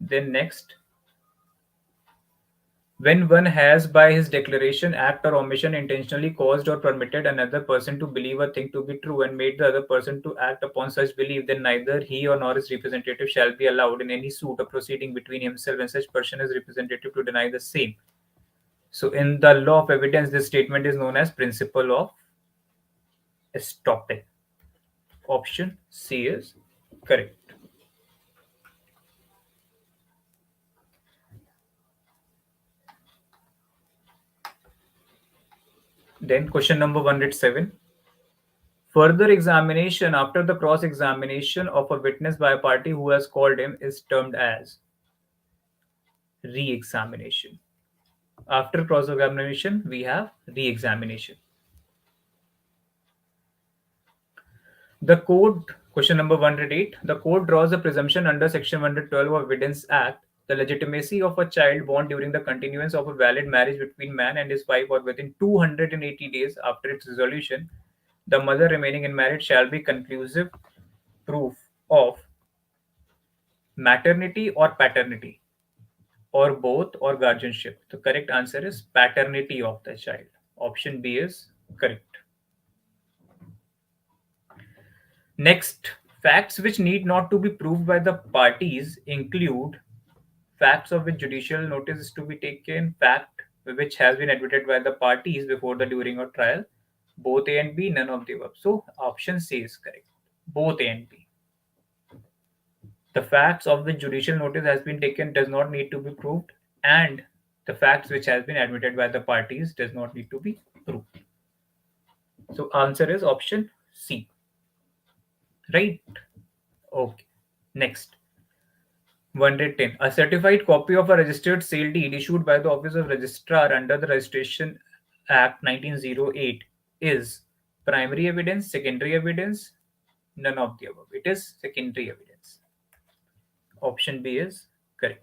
Speaker 1: Then next, when one has by his declaration, act or omission intentionally caused or permitted another person to believe a thing to be true and made the other person to act upon such belief, then neither he or nor his representative shall be allowed in any suit or proceeding between himself and such person as representative to deny the same. So in the law of evidence, this statement is known as principle of estoppel. Option C is correct. Then question number 107. Further examination after the cross examination of a witness by a party who has called him is termed as re examination. After cross examination, we have re examination. The code, question number 108. The code draws a presumption under section 112 of Evidence Act, the legitimacy of a child born during the continuance of a valid marriage between man and his wife or within 280 days after its dissolution, the mother remaining in marriage shall be conclusive proof of maternity or paternity or both or guardianship. The correct answer is paternity of the child. Option B is correct. Next, facts which need not to be proved by the parties include facts of which judicial notice is to be taken, fact which has been admitted by the parties before the during or trial, both A and B, none of the above. So option C is correct. Both A and B. The facts of which judicial notice has been taken does not need to be proved, and the facts which has been admitted by the parties does not need to be proved. So answer is option C. Right? Okay. Next. 110. A certified copy of a registered sale deed issued by the Office of Registrar under the Registration Act 1908 is primary evidence, secondary evidence, none of the above. It is secondary evidence. Option B is correct.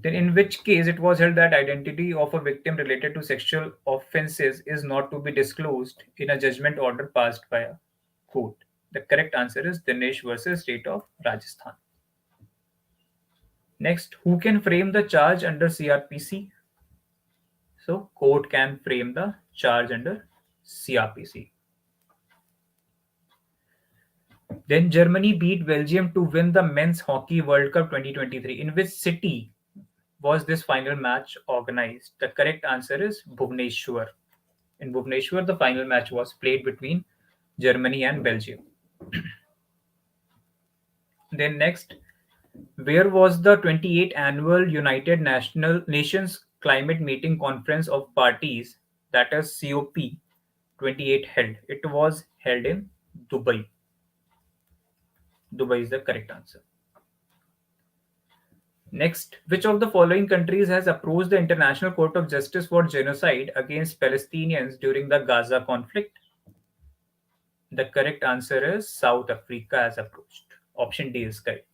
Speaker 1: Then, in which case it was held that identity of a victim related to sexual offences is not to be disclosed in a judgment order passed by a court? The correct answer is Dinesh versus State of Rajasthan. Next, who can frame the charge under CRPC? So, court can frame the charge under CRPC. Then, Germany beat Belgium to win the Men's Hockey World Cup 2023. In which city was this final match organized? The correct answer is Bhubaneswar. In Bhubaneswar, the final match was played between Germany and Belgium. Then, next, where was the 28th annual United Nations Climate Meeting Conference of Parties, that is COP28, held? It was held in Dubai. Dubai is the correct answer. Next, which of the following countries has approached the International Court of Justice for genocide against Palestinians during the Gaza conflict? The correct answer is South Africa has approached. Option D is correct.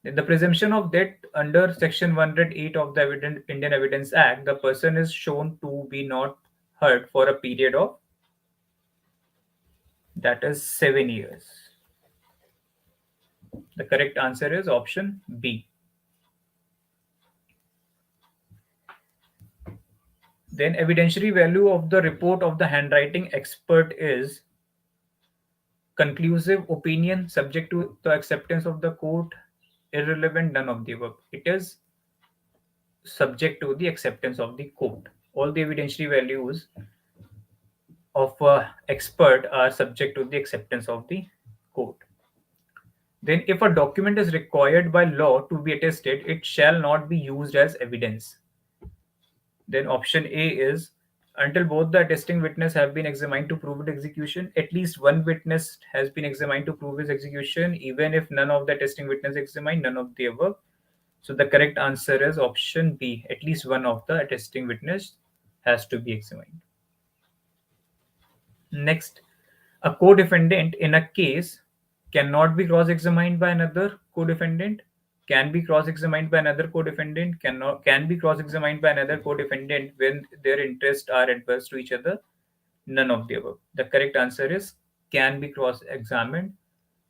Speaker 1: In the presumption of death under Section 108 of the Indian Evidence Act, the person is shown to be not heard for a period of, that is, 7 years. The correct answer is option B. Then evidentiary value of the report of the handwriting expert is conclusive, opinion, subject to the acceptance of the court, irrelevant, none of the above. It is subject to the acceptance of the court. All the evidentiary values of expert are subject to the acceptance of the court. Then, if a document is required by law to be attested, it shall not be used as evidence. Then, option A is until both the attesting witness have been examined to prove its execution. At least one witness has been examined to prove his execution, even if none of the attesting witnesses examined, none of the above. So, the correct answer is option B. At least one of the attesting witness has to be examined. Next, a co-defendant in a case cannot be cross-examined by another co-defendant, can be cross-examined by another co-defendant, can be cross-examined by another co-defendant when their interests are adverse to each other, none of the above. The correct answer is can be cross-examined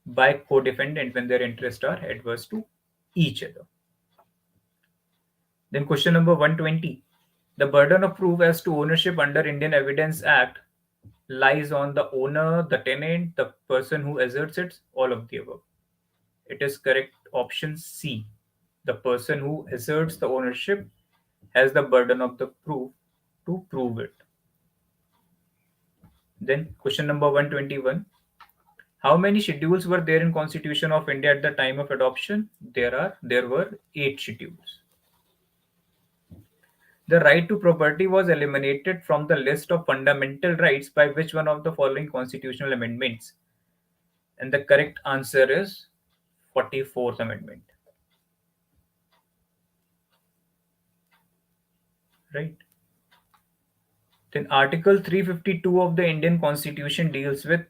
Speaker 1: by co-defendant when their interests are adverse to each other. Then question number 120. The burden of proof as to ownership under Indian Evidence Act lies on the owner, the tenant, the person who asserts it, all of the above. It is correct option C. The person who asserts the ownership has the burden of the proof to prove it. Then question number 121. How many schedules were there in Constitution of India at the time of adoption? There were 8 schedules. The right to property was eliminated from the list of fundamental rights by which one of the following constitutional amendments? And the correct answer is 44th Amendment. Right. Then Article 352 of the Indian Constitution deals with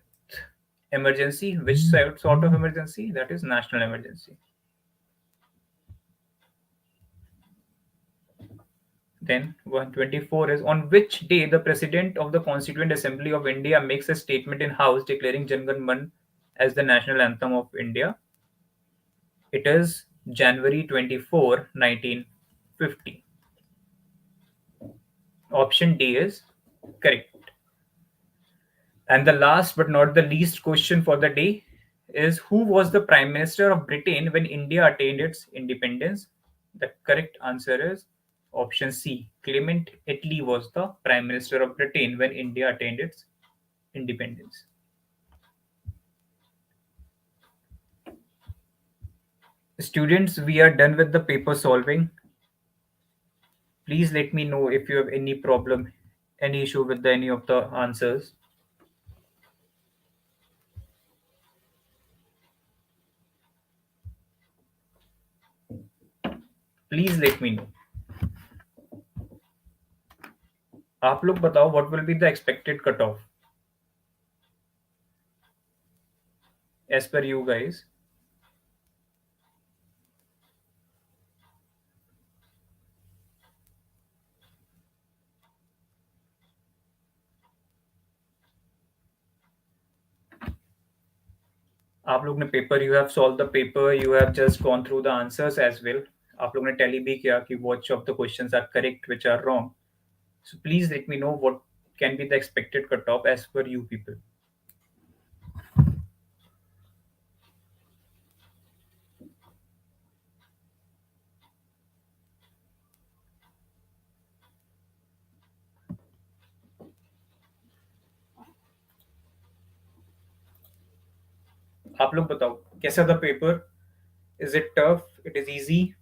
Speaker 1: emergency. Which sort of emergency? That is national emergency. Then 124 is on which day the President of the Constituent Assembly of India makes a statement in House declaring Jan Gan Man as the national anthem of India? It is January 24, 1950. Option D is correct. And the last but not the least question for the day is, who was the Prime Minister of Britain when India attained its independence? The correct answer is option C. Clement Attlee was the Prime Minister of Britain when India attained its independence. Students, we are done with the paper solving. Please let me know if you have any problem, any issue with any of the answers. Please let me know. आप लोग बताओ, what will be the expected cutoff as per you guys? आप लोग ने paper, you have solve the paper, you have just gone through the answers as well. आप लोग ने tally भी किया कि which of the questions are correct, which are wrong. So please let me know what can be the expected cut off as per you people. आप लोग बताओ कैसा था पेपर. Is it tough, it is easy?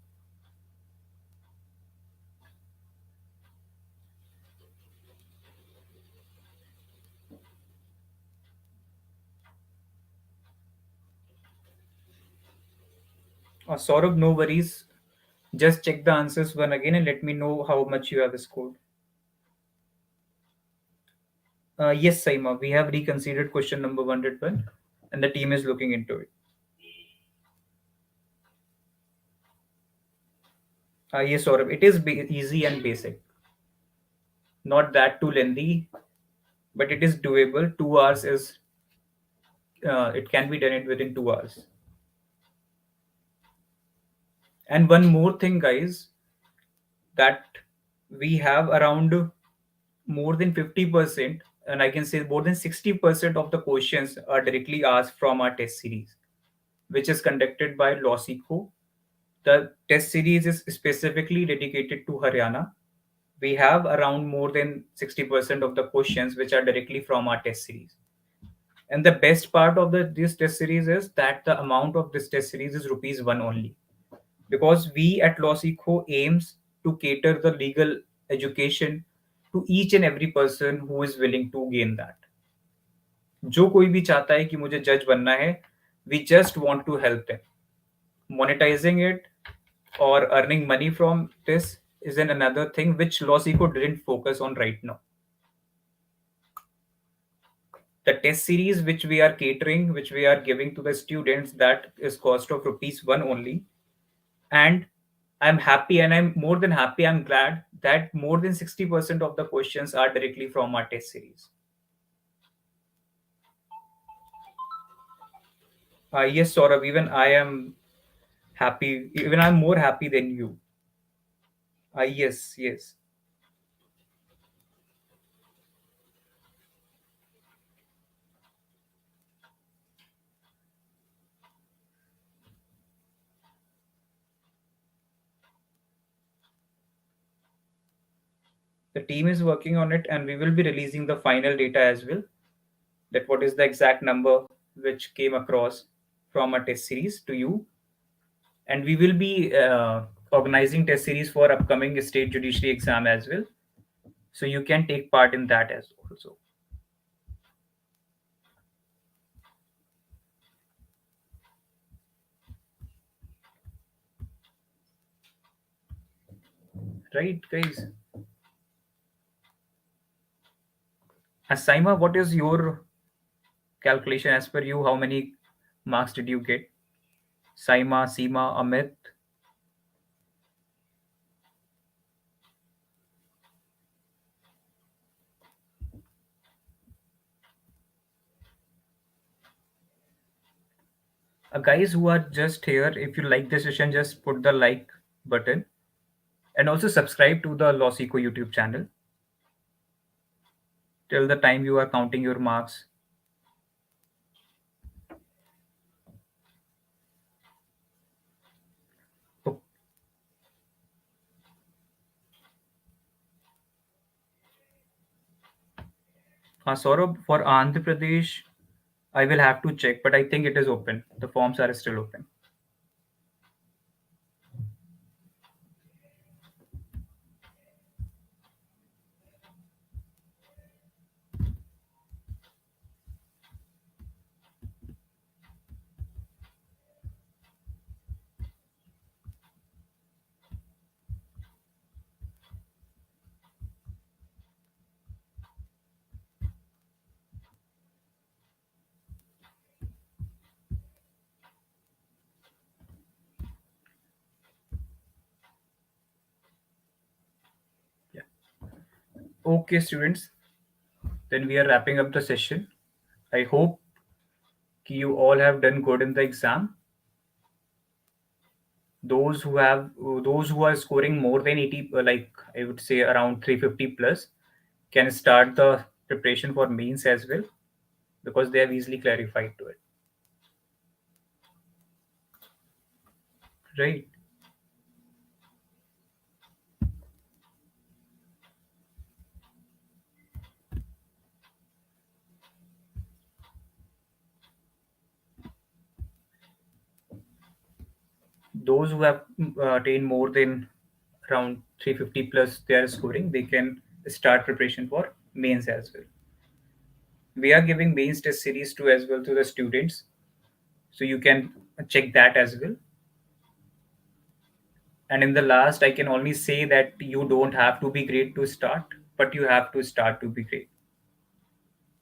Speaker 1: Saurabh, no worries. Just check the answers one again and let me know how much you have scored. Yes, Saima, we have reconsidered question number 101 and the team is looking into it. Yes, Saurabh, it is easy and basic. Not that too lengthy, but it is doable. 2 hours is, it can be done it within 2 hours. And one more thing, guys, that we have around more than 50%, and I can say more than 60% of the questions are directly asked from our test series, which is conducted by Lawsikho. The test series is specifically dedicated to Haryana. We have around more than 60% of the questions which are directly from our test series. And the best part of this test series is that the amount of this test series is rupees 1 only. Because we at Lawsikho aims to cater the legal education to each and every person who is willing to gain that. जो कोई भी चाहता है कि मुझे जज बनना है, we just want to help them. Monetizing it or earning money from this is another thing which Lawsikho didn't focus on right now. The test series which we are catering, which we are giving to the students, that is cost of rupees 1 only. And I'm happy, and I'm more than happy, I'm glad that more than 60% of the questions are directly from our test series. Yes, Saurabh, even I am happy, even I'm more happy than you. Yes, yes. The team is working on it, and we will be releasing the final data as well. That what is the exact number which came across from a test series to you. And we will be organizing test series for upcoming state judiciary exam as well, so you can take part in that as also. Right, guys? Saima, what is your calculation as per you? How many marks did you get? Saima, Seema, Amit? Guys who are just here, if you like this session, just put the like button and also subscribe to the Lawsikho YouTube channel till the time you are counting your marks. Saurabh, for Andhra Pradesh, I will have to check, but I think it is open. The forms are still open. Yeah. Okay, students, then we are wrapping up the session. I hope you all have done good in the exam. Those who are scoring more than 80, like I would say around 350 plus, can start the preparation for mains as well because they have easily clarified to it, right? Those who have attained more than around 350 plus their scoring, they can start preparation for mains as well. We are giving mains test series too as well to the students, so you can check that as well. And in the last, I can only say that you don't have to be great to start, but you have to start to be great.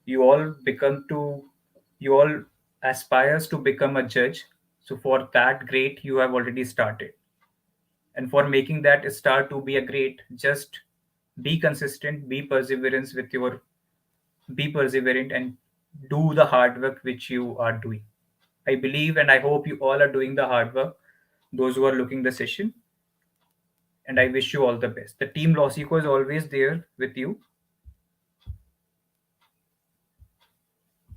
Speaker 1: You all become to, you all aspires to become a judge. So for that great, you have already started. And for making that start to be a great, just be consistent, be perseverant and do the hard work which you are doing. I believe and I hope you all are doing the hard work, those who are looking the session, and I wish you all the best. The team Lawsikho is always there with you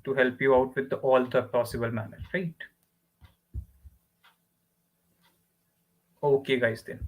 Speaker 1: to help you out with all the possible manner, right? Okay, guys, then.